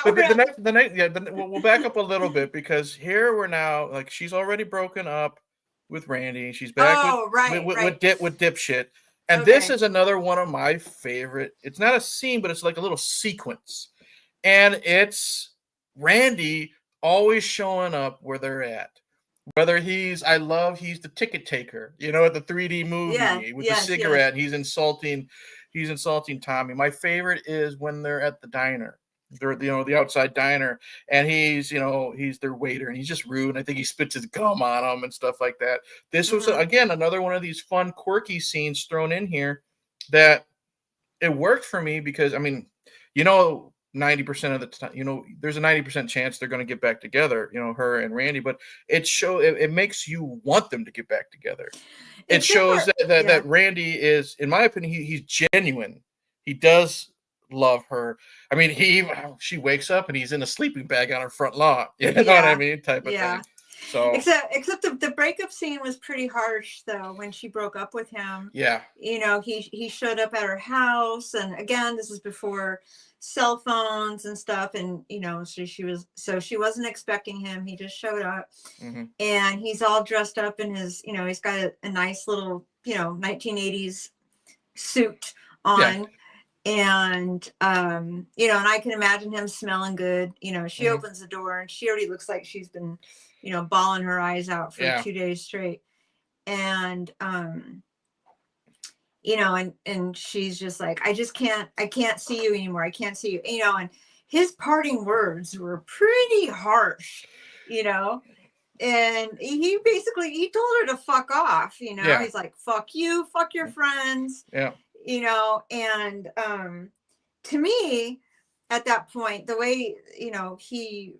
we'll back up a little bit because here we're now, like, she's already broken up with Randy. She's back with dipshit. And this is another one of my favorite. It's not a scene, but it's like a little sequence. And it's Randy always showing up where they're at. Whether he's the ticket taker, at the 3D movie with the cigarette, he's insulting Tommy. My favorite is when they're at the diner. They're the outside diner, and he's their waiter, and he's just rude. And I think he spits his gum on them and stuff like that. This was again another one of these fun, quirky scenes thrown in here that it worked for me because 90% of the time, there's a 90% chance they're going to get back together, her and Randy, but it makes you want them to get back together. It shows that Randy is, in my opinion, he's genuine. He does love her. I mean, she wakes up and he's in a sleeping bag on her front lawn. You know what I mean? Type of thing. So except the breakup scene was pretty harsh though when she broke up with him. Yeah. He showed up at her house, and again, this is before cell phones and stuff, and she wasn't expecting him. He just showed up, and he's all dressed up in his, he's got a nice little 1980s suit on. And and I can imagine him smelling good. She opens the door and she already looks like she's been bawling her eyes out for 2 days straight. And and she's just like, I can't see you anymore. I can't see you, and his parting words were pretty harsh, and he told her to fuck off, he's like, fuck you, fuck your friends, and to me at that point, the way, he,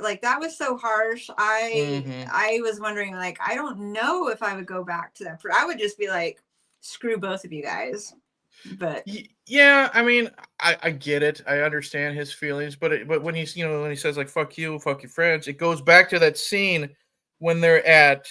like, that was so harsh. I was wondering, like, I don't know if I would go back to that. I would just be like, screw both of you guys. But yeah, I mean, I get it. I understand his feelings, but when he's, when he says like, fuck you, fuck your friends, it goes back to that scene when they're at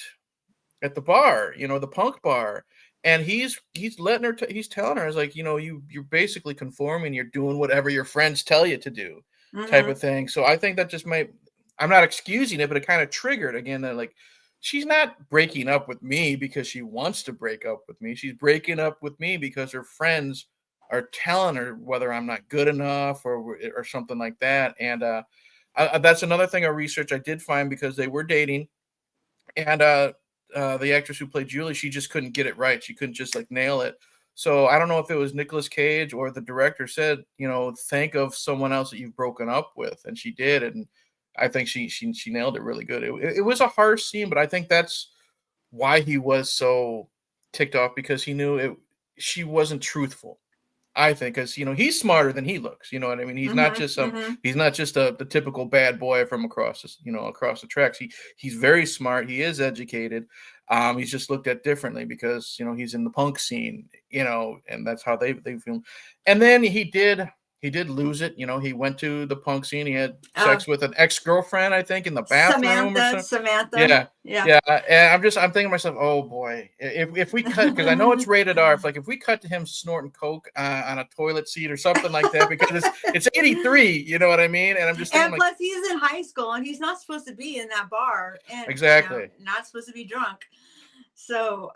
the bar, the punk bar, And he's letting her, he's telling her, is like, you're basically conforming, you're doing whatever your friends tell you to do, type Mm-hmm. of thing. So I think that just might, I'm not excusing it, but it kind of triggered again that, like, she's not breaking up with me because she wants to break up with me. She's breaking up with me because her friends are telling her whether I'm not good enough or something like that. And that's another thing of research I did find, because they were dating, and the actress who played Julie, she just couldn't get it right. She couldn't just like nail it. So I don't know if it was Nicolas Cage or the director said, think of someone else that you've broken up with, and she did, and I think she nailed it really good. It was a harsh scene, but I think that's why he was so ticked off, because he knew she wasn't truthful. I think, because he's smarter than he looks. You know what I mean? He's not Mm-hmm. just Mm-hmm. he's not just the typical bad boy from across across the tracks. He's very smart. He is educated. He's just looked at differently because he's in the punk scene. And that's how they feel. And then he did lose it. He went to the punk scene. He had sex with an ex-girlfriend, I think, in the bathroom or something. Samantha. Yeah. Yeah. Yeah, and I'm thinking to myself, oh boy, if we cut, because I know it's rated R, if we cut to him snorting coke on a toilet seat or something like that, because it's 83, you know what I mean? And I'm just thinking, And plus, he's in high school, and he's not supposed to be in that bar, and exactly, not supposed to be drunk. So,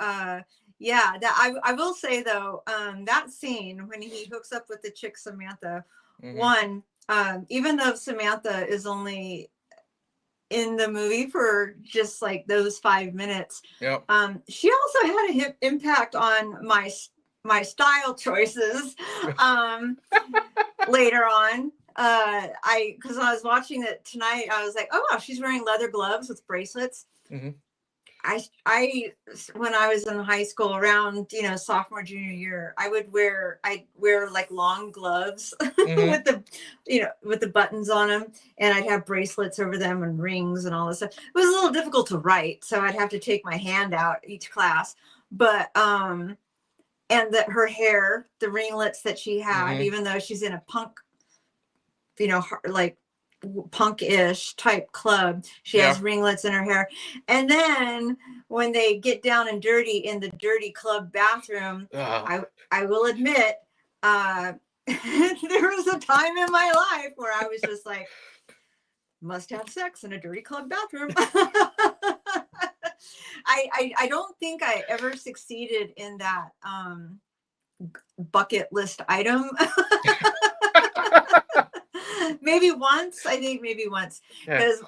yeah, that I will say though, that scene when he hooks up with the chick Samantha, one, even though Samantha is only in the movie for just like those 5 minutes, yep. She also had a impact on my style choices later on. Because when I was watching it tonight, I was like, oh wow, she's wearing leather gloves with bracelets. I when I was in high school, around sophomore junior year, I'd wear like long gloves with the buttons on them, and I'd have bracelets over them and rings and all this stuff. It was a little difficult to write, so I'd have to take my hand out each class. But and that her hair, the ringlets that she had, even though she's in a punk, like punk-ish type club, she has ringlets in her hair. And then when they get down and dirty in the dirty club bathroom, I will admit, there was a time in my life where I was just like, must have sex in a dirty club bathroom. I don't think I ever succeeded in that bucket list item. Maybe once, because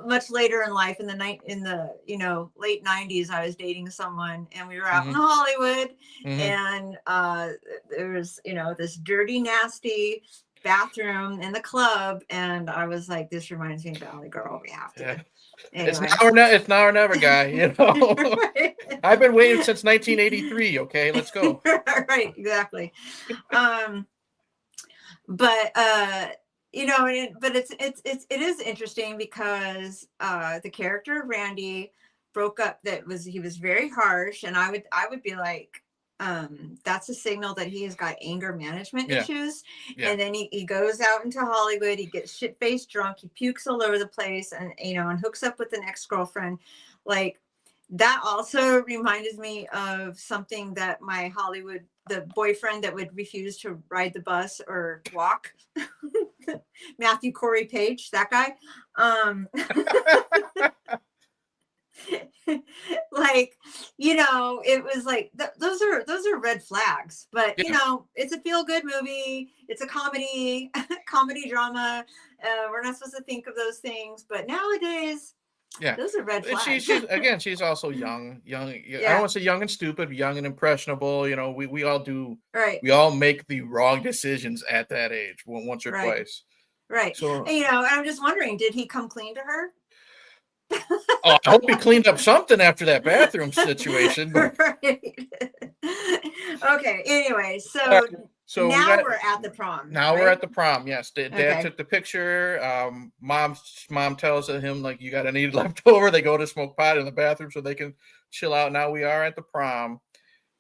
much later in life, in the late 90s, I was dating someone, and we were out in Hollywood, and there was this dirty, nasty bathroom in the club, and I was like, this reminds me of Valley Girl. We have to. Yeah. Anyway. It's now or never, guy. Right. I've been waiting since 1983. Okay, let's go. Right, exactly. But but it is interesting because the character of Randy broke up. He was very harsh, and I would be like, that's a signal that he has got anger management issues. And then he goes out into Hollywood, he gets shit-faced drunk, he pukes all over the place, and and hooks up with an ex-girlfriend. Like, that also reminded me of something that the boyfriend that would refuse to ride the bus or walk, Matthew Corey Page, that guy. Like, it was like, those are red flags, but it's a feel-good movie. It's a comedy drama. We're not supposed to think of those things, but nowadays, those are red flags. She's also young. I don't want to say young and stupid, young and impressionable. We all do. Right. We all make the wrong decisions at that age, once or twice. Right. So, and I'm just wondering, did he come clean to her? Oh, I hope he cleaned up something after that bathroom situation. Right. Okay. Anyway, so now we're at the prom. Now we're at the prom. Yes, Dad took the picture. Mom tells him, like, you got any left over. They go to smoke pot in the bathroom so they can chill out. Now we are at the prom,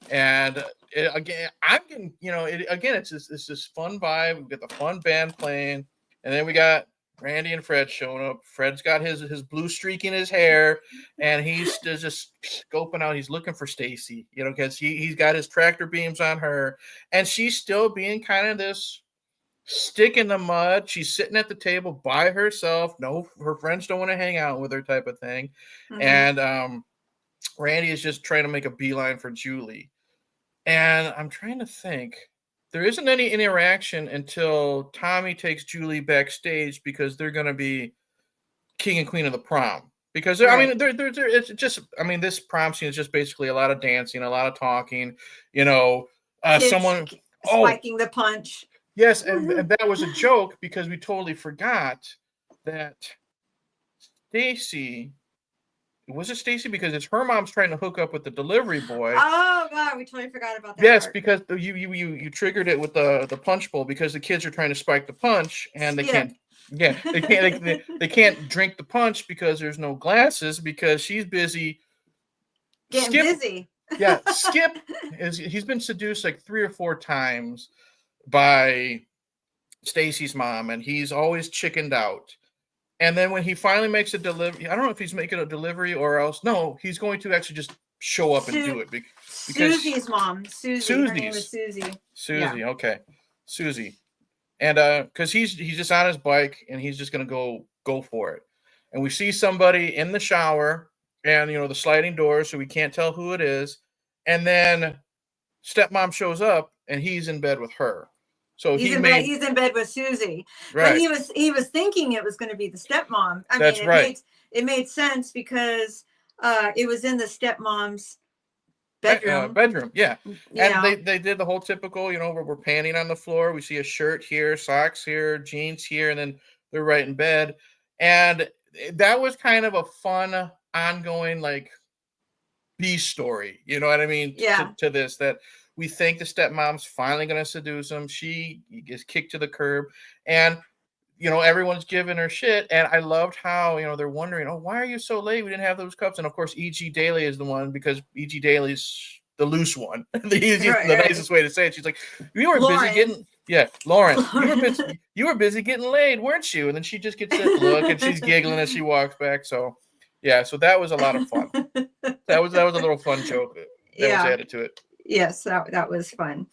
and I'm getting, it's this fun vibe. We got the fun band playing, and then we got Randy and Fred showing up. Fred's got his blue streak in his hair, and he's just scoping out. He's looking for Stacy, because he's got his tractor beams on her, and she's still being kind of this stick in the mud. She's sitting at the table by herself. No, her friends don't want to hang out with her, type of thing. Mm-hmm. And Randy is just trying to make a beeline for Julie. And I'm trying to think. There isn't any interaction until Tommy takes Julie backstage because they're going to be king and queen of the prom. Because right. I mean, it's just. I mean, this prom scene is just basically a lot of dancing, a lot of talking. Someone spiking the punch. Yes, and that was a joke because we totally forgot that Stacy. Was it Stacy? Because it's her mom's trying to hook up with the delivery boy. Oh God, we totally forgot about that. Yes, part. Because you triggered it with the punch bowl because the kids are trying to spike the punch and they can't. Yeah, they can't drink the punch because there's no glasses because she's busy. Getting busy. Yeah, Skip he's been seduced like 3 or 4 times by Stacy's mom, and he's always chickened out. And then when he finally makes a delivery, I don't know if he's making a delivery or else. No, he's going to actually just show up and do it. Because Susie's mom. Susie. Her name is Susie. Susie, yeah. Okay. Susie. And because he's just on his bike and he's just going to go for it. And we see somebody in the shower and, the sliding doors, so we can't tell who it is. And then stepmom shows up and he's in bed with her. So he's in bed with Susie. Right. But he was thinking it was going to be the stepmom. That's right. It made sense because it was in the stepmom's bedroom. Yeah. And they did the whole typical, where we're panning on the floor. We see a shirt here, socks here, jeans here, and then they're right in bed. And that was kind of a fun, ongoing, like, B story. You know what I mean? Yeah. To this, that we think the stepmom's finally going to seduce him. She gets kicked to the curb, and everyone's giving her shit. And I loved how they're wondering, oh, why are you so late? We didn't have those cups. And of course, E.G. Daily is the one because E.G. Daly's the loose one, the nicest way to say it. She's like, you were busy getting, Lauren, you were busy getting laid, weren't you? And then she just gets that look, and she's giggling as she walks back. So yeah, so that was a lot of fun. That was a little fun joke that was added to it. Yes, that was fun.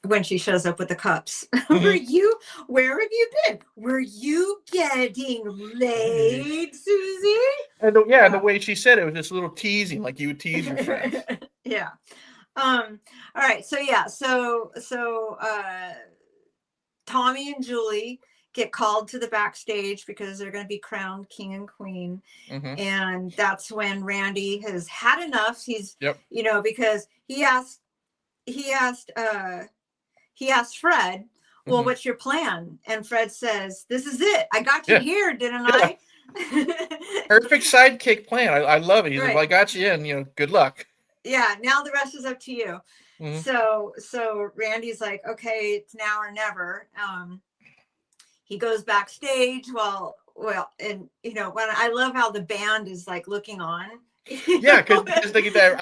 When she shows up with the cups. Mm-hmm. Where have you been? Were you getting laid, Susie? And the way she said it was just a little teasing, like you would tease your friends. Yeah. All right. So Tommy and Julie get called to the backstage because they're going to be crowned king and queen. Mm-hmm. And that's when Randy has had enough. He's, because he asked Fred, well, what's your plan? And Fred says, this is it. I got you here, didn't I? Perfect sidekick plan. I love it. He's like, well, I got you in, good luck. Yeah. Now the rest is up to you. Mm-hmm. So Randy's like, okay, it's now or never. He goes backstage. Well, and when I love how the band is like looking on. Yeah, because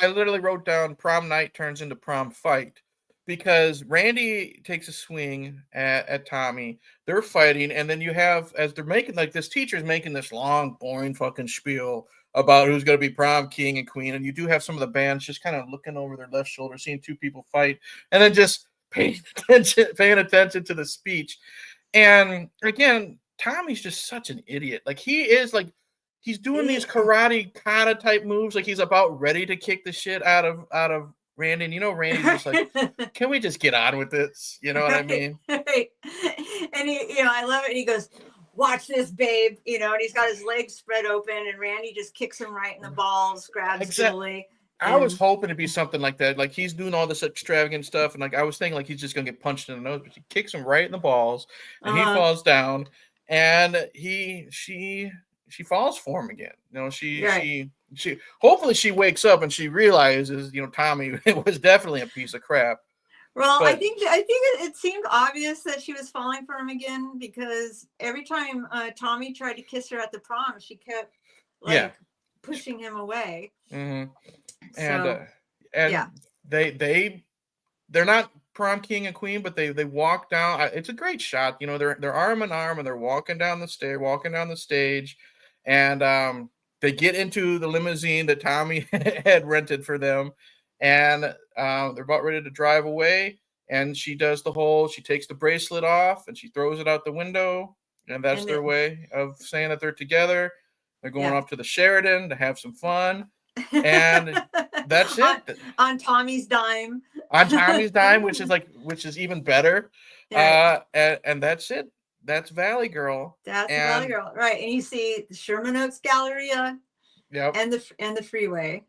I literally wrote down prom night turns into prom fight because Randy takes a swing at Tommy. They're fighting, and then you have, as they're making, like, this teacher's making this long, boring fucking spiel about who's going to be prom king and queen, and you do have some of the bands just kind of looking over their left shoulder, seeing 2 people fight, and then just paying attention to the speech. And again, Tommy's just such an idiot. Like, he is like, he's doing these karate kata type moves, like he's about ready to kick the shit out of Randy. And Randy's just like, can we just get on with this? You know what I mean? Right. And he, I love it. And he goes, watch this, babe. And he's got his legs spread open, and Randy just kicks him right in the balls, grabs Julie. I was hoping to be something like that. Like, he's doing all this extravagant stuff, and like I was thinking like he's just gonna get punched in the nose, but she kicks him right in the balls, and he falls down, and she falls for him again. She hopefully she wakes up and she realizes, Tommy was definitely a piece of crap. Well, I think it seemed obvious that she was falling for him again because every time Tommy tried to kiss her at the prom, she kept pushing him away. Mm-hmm. And they're not prom king and queen, but they walk down. It's a great shot. You know, they're arm in arm and they're walking down the stage, and they get into the limousine that Tommy had rented for them, and they're about ready to drive away. And she does she takes the bracelet off and she throws it out the window, and that's their way of saying that they're together. They're going off to the Sheridan to have some fun, and that's it. On Tommy's dime. On Tommy's dime, which is even better. Right. And that's it. That's Valley Girl. That's Valley Girl, right? And you see the Sherman Oaks Galleria. Yep. And the freeway.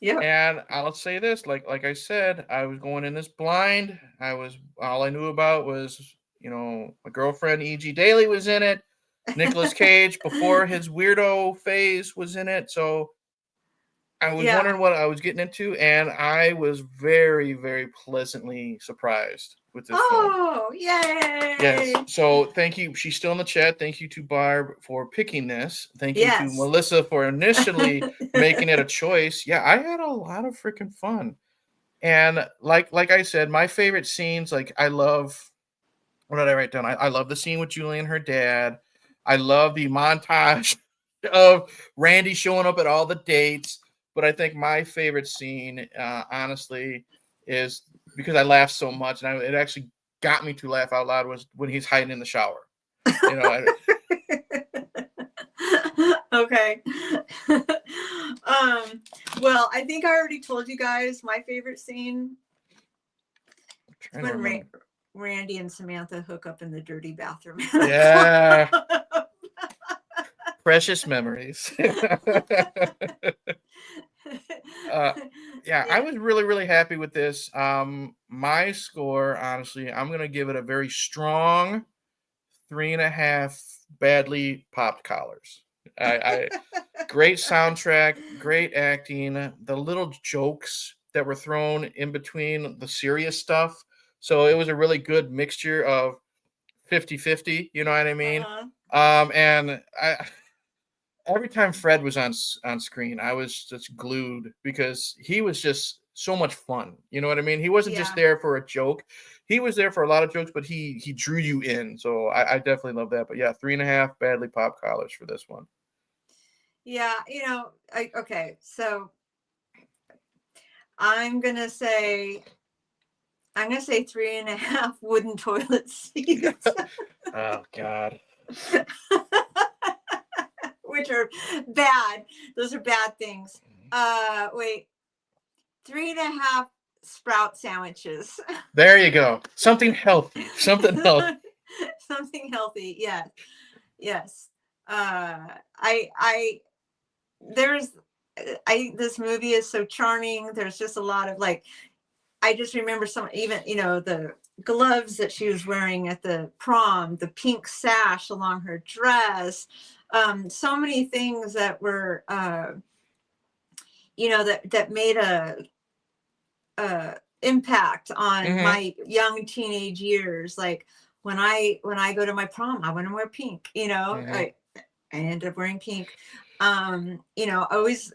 Yep. And I'll say this, like I said, I was going in this blind. All I knew about was, you know, my girlfriend E.G. Daily was in it. Nicolas Cage before his weirdo phase was in it. So I was wondering what I was getting into, and I was very, very pleasantly surprised with this film. Oh, yay! Yes. So thank you. She's still in the chat. Thank you to Barb for picking this. Thank you to Melissa for initially making it a choice. Yeah, I had a lot of freaking fun. And like I said, my favorite scenes, like I love, what did I write down? I love the scene with Julie and her dad. I love the montage of Randy showing up at all the dates. But I think my favorite scene, honestly, is because I laughed so much, and it actually got me to laugh out loud, was when he's hiding in the shower. You know. Okay. Well, I think I already told you guys my favorite scene. When Randy and Samantha hook up in the dirty bathroom. Yeah. Precious memories. Yeah, I was really, really happy with this. My score, honestly, I'm going to give it a very strong 3.5 badly popped collars. Great soundtrack, great acting, the little jokes that were thrown in between the serious stuff. So it was a really good mixture of 50-50, you know what I mean? And every time Fred was on screen, I was just glued because he was just so much fun. You know what I mean? He wasn't just there for a joke. He was there for a lot of jokes, but he drew you in. So I definitely love that. But yeah, 3.5 badly popped collars for this one. Yeah, you know, okay, so I'm gonna say 3.5 wooden toilet seats. Oh God. Which are bad. Those are bad things. Wait, 3.5 Sprout sandwiches. There you go. Something healthy. Something healthy. Something healthy. Yes. Yes. This movie is so charming. There's just a lot of I just remember even, you know, the gloves that she was wearing at the prom, the pink sash along her dress, so many things that were, you know, that made a impact on my young teenage years. Like when I go to my prom, I want to wear pink, you know, I ended up wearing pink. You know, I always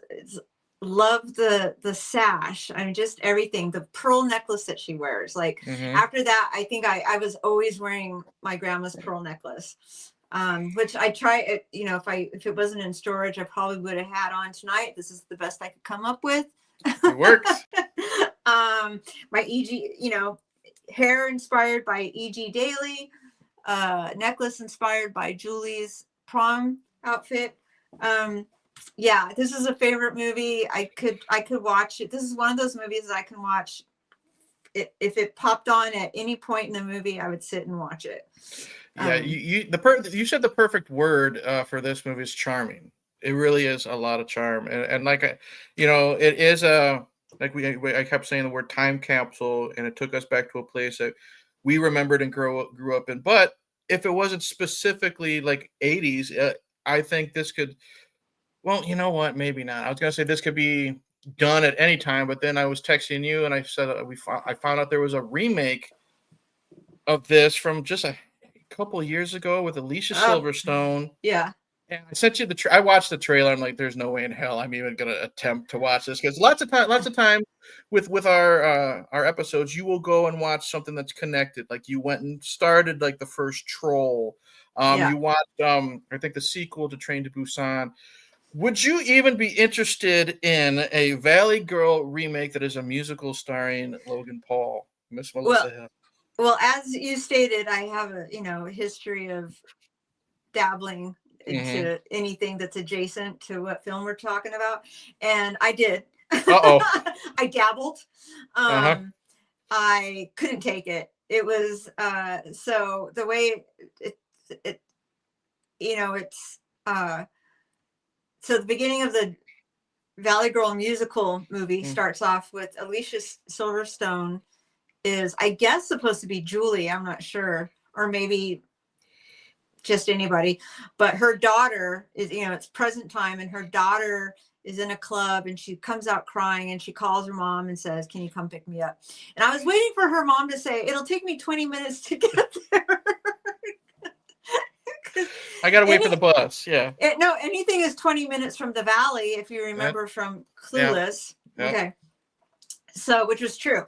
love the sash. I mean, just everything, the pearl necklace that she wears. Like after that, I think I was always wearing my grandma's pearl necklace, which I try, you know, if it wasn't in storage, I probably would have had on tonight. This is the best I could come up with. It works. My E.G., you know, hair inspired by E.G. Daily, necklace inspired by Julie's prom outfit. Yeah, this is a favorite movie. I could watch it. This is one of those movies that I can watch. If it popped on at any point in the movie, I would sit and watch it. Yeah, you said the perfect word for this movie is charming. It really is a lot of charm, and like you know, it is I kept saying the word time capsule, and it took us back to a place that we remembered and grew up in. But if it wasn't specifically like 80s, I think this could. Well, you know what? Maybe not. I was gonna say this could be done at any time, but then I was texting you and I said I found out there was a remake of this from just a couple of years ago with Alicia Silverstone. Yeah. And I sent you I watched the trailer. I'm like, there's no way in hell I'm even gonna attempt to watch this, because lots of time with our episodes, you will go and watch something that's connected. Like you went and started like the first Troll. Yeah. You watched I think the sequel to Train to Busan. Would you even be interested in a Valley Girl remake that is a musical starring Logan Paul, Miss Well, Melissa Hill? well, as you stated, I have a history of dabbling Mm-hmm. into anything that's adjacent to what film we're talking about, and I did. Uh-oh. I dabbled. Uh-huh. I couldn't take it. It was so the way it it's so the beginning of the Valley Girl musical movie starts off with Alicia Silverstone is, I guess, supposed to be Julie. I'm not sure, or maybe just anybody, but her daughter is, it's present time, and her daughter is in a club, and she comes out crying, and she calls her mom and says, "Can you come pick me up?" And I was waiting for her mom to say, "It'll take me 20 minutes to get there." I gotta wait for the bus. Yeah. No, anything is 20 minutes from the Valley, if you remember from Clueless. Yeah. Okay. So, which was true.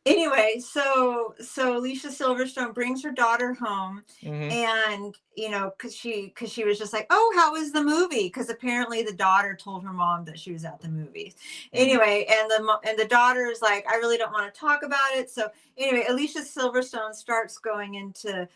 Anyway, so Alicia Silverstone brings her daughter home, and because she was just like, "Oh, how was the movie?" Because apparently the daughter told her mom that she was at the movies. Anyway, and the daughter is like, "I really don't want to talk about it." So anyway, Alicia Silverstone starts going into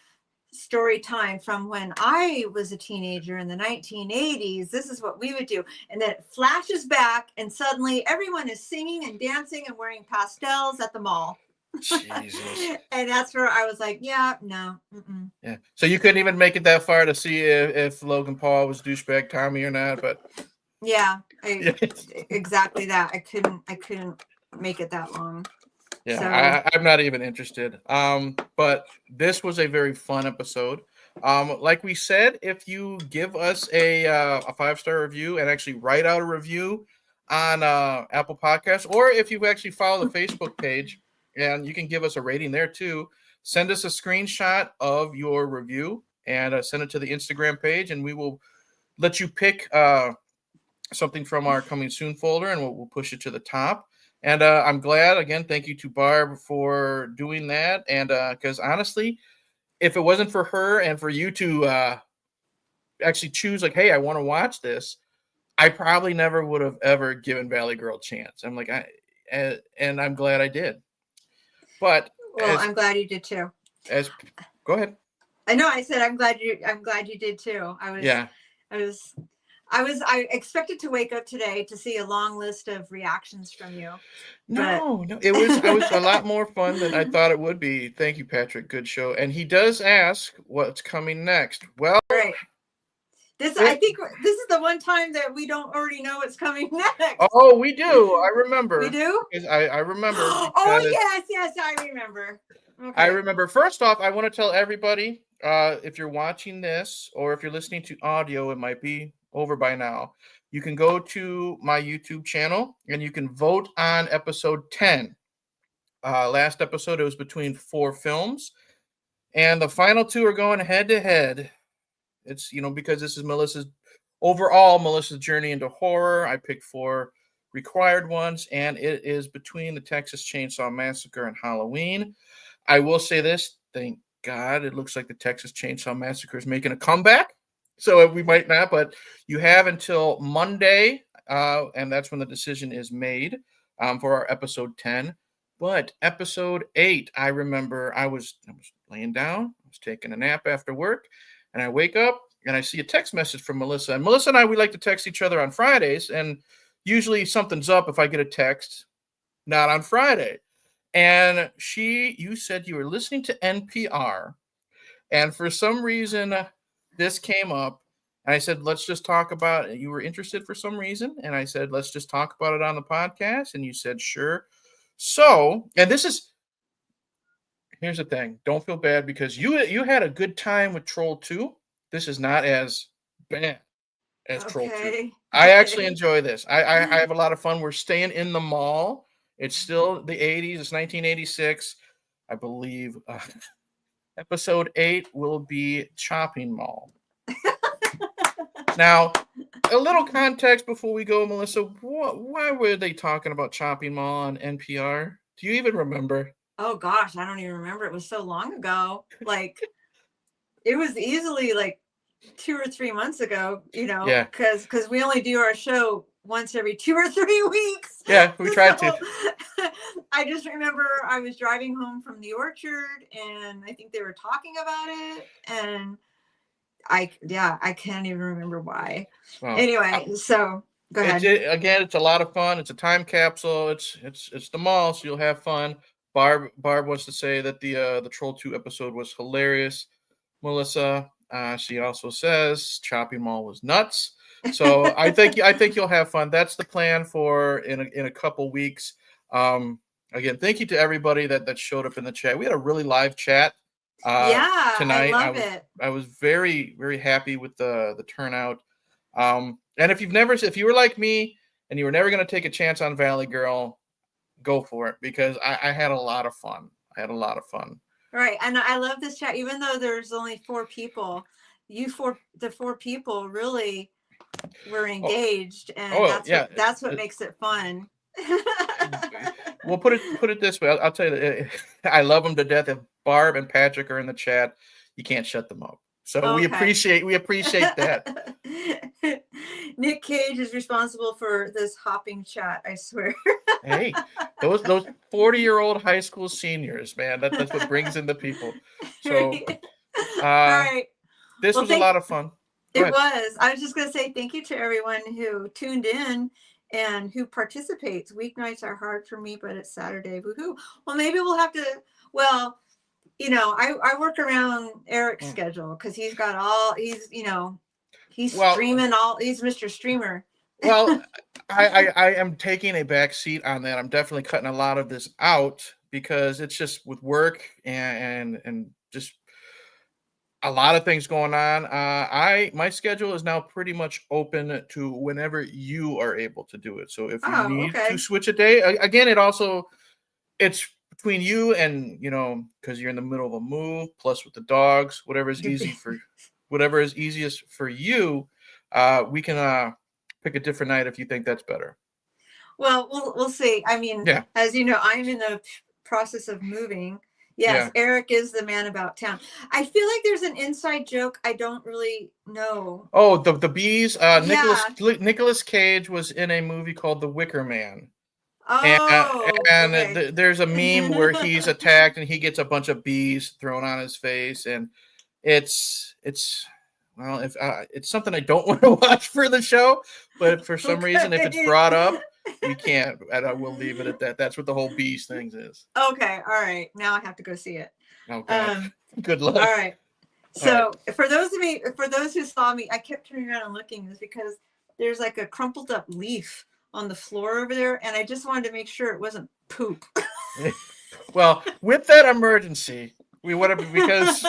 story time from when I was a teenager in the 1980s. This is what we would do. And then it flashes back, and suddenly everyone is singing and dancing and wearing pastels at the mall. Jesus. And that's where I was like, yeah, no. Mm-mm. Yeah. So you couldn't even make it that far to see if Logan Paul was douchebag Tommy or not, but yeah, exactly that. I couldn't make it that long. Yeah, I'm not even interested. But this was a very fun episode. Like we said, if you give us a 5-star review and actually write out a review on Apple Podcasts, or if you actually follow the Facebook page and you can give us a rating there too, send us a screenshot of your review and send it to the Instagram page, and we will let you pick something from our coming soon folder, and we'll push it to the top. And I'm glad, again, thank you to Barb for doing that. And because honestly, if it wasn't for her and for you to actually choose, like, hey, I want to watch this, I probably never would have ever given Valley Girl a chance. I'm like, and I'm glad I did. But I'm glad you did too. Go ahead. I know. I said I'm glad you did too. I expected to wake up today to see a long list of reactions from you. No, it was a lot more fun than I thought it would be. Thank you, Patrick. Good show. And he does ask what's coming next. Well, right. I think this is the one time that we don't already know what's coming next. Oh, we do. I remember. We do? I remember. Oh, yes, I remember. Okay. I remember. First off, I want to tell everybody, if you're watching this or if you're listening to audio, it might be over by now. You can go to my YouTube channel and you can vote on episode 10. Last episode, it was between 4 films, and the final 2 are going head to head. It's, because this is Melissa's journey into horror. I picked 4 required ones, and it is between the Texas Chainsaw Massacre and Halloween. I will say this, thank God, it looks like the Texas Chainsaw Massacre is making a comeback. So we might not, but you have until Monday, and that's when the decision is made for our episode 10. But episode 8, I remember I was laying down, I was taking a nap after work, and I wake up and I see a text message from Melissa. And Melissa and I, we like to text each other on Fridays, and usually something's up if I get a text, not on Friday. And you said you were listening to NPR, and for some reason, this came up, and I said, let's just talk about it. You were interested for some reason, and I said, let's just talk about it on the podcast, and you said, sure. So, and here's the thing. Don't feel bad because you had a good time with Troll 2. This is not as bad as Troll 2. I actually enjoy this. I have a lot of fun. We're staying in the mall. It's still the 80s. It's 1986, I believe. Episode 8 will be Chopping Mall. Now, a little context before we go, Melissa. Why were they talking about Chopping Mall on NPR? Do you even remember? Oh gosh, I don't even remember. It was so long ago. Like it was easily like 2 or 3 months ago, Yeah. because we only do our show once every 2 or 3 weeks. Yeah, we tried to. I just remember I was driving home from the orchard and I think they were talking about it, and I can't even remember why. Well, Anyway, so go ahead. Again, it's a lot of fun. It's a time capsule. It's the mall, so you'll have fun. Barb wants to say that the Troll 2 episode was hilarious. Melissa, she also says Chopping Mall was nuts. So I think you'll have fun. That's the plan for in a couple weeks. Again, thank you to everybody that showed up in the chat. We had a really live chat tonight. I love it. I was very, very happy with the turnout. And if you were like me and you were never going to take a chance on Valley Girl, go for it, because I had a lot of fun. Right. And I love this chat, even though there's only 4 people, the 4 people really were engaged, and that's what makes it fun. Well, put it this way. I'll tell you that I love them to death. If Barb and Patrick are in the chat, you can't shut them up. So okay. we appreciate that. Nick Cage is responsible for this hopping chat, I swear. Hey, those 40-year-old high school seniors, man, that's what brings in the people. So all right. This was a lot of fun. It was. I was just going to say thank you to everyone who tuned in and who participates. Weeknights are hard for me, but it's Saturday. Woohoo. Well, maybe we'll have to, I work around Eric's schedule because he's got he's streaming he's Mr. Streamer. Well, I am taking a back seat on that. I'm definitely cutting a lot of this out because it's just with work and just a lot of things going on. My schedule is now pretty much open to whenever you are able to do it. So if you need to switch a day, again, it's between you and, because you're in the middle of a move, plus with the dogs, whatever is easiest for you, we can pick a different night if you think that's better. Well, we'll see. I mean, as you know, I'm in the process of moving. Yes, yeah. Eric is the man about town. I feel like there's an inside joke I don't really know. Oh, the bees. Nicolas Cage was in a movie called The Wicker Man. Oh, and there's a meme where he's attacked and he gets a bunch of bees thrown on his face, and it's something I don't want to watch for the show, but for some reason, if it's brought up, we can't, and I will leave it at that. That's what the whole bees thing is. Okay, all right. Now I have to go see it. Okay. Good luck. All right. So for those who saw me, I kept turning around and looking, is because there's like a crumpled up leaf on the floor over there, and I just wanted to make sure it wasn't poop. Well, with that emergency, we would have, because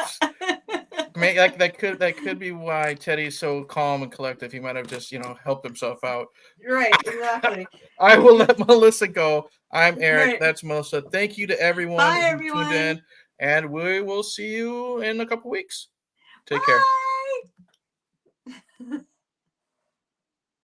that could be why Teddy's so calm and collective. He might have just helped himself out. Right, exactly. I will let Melissa go. I'm Eric. Right. That's Melissa. Thank you to everyone who tuned in, and we will see you in a couple weeks. Take care.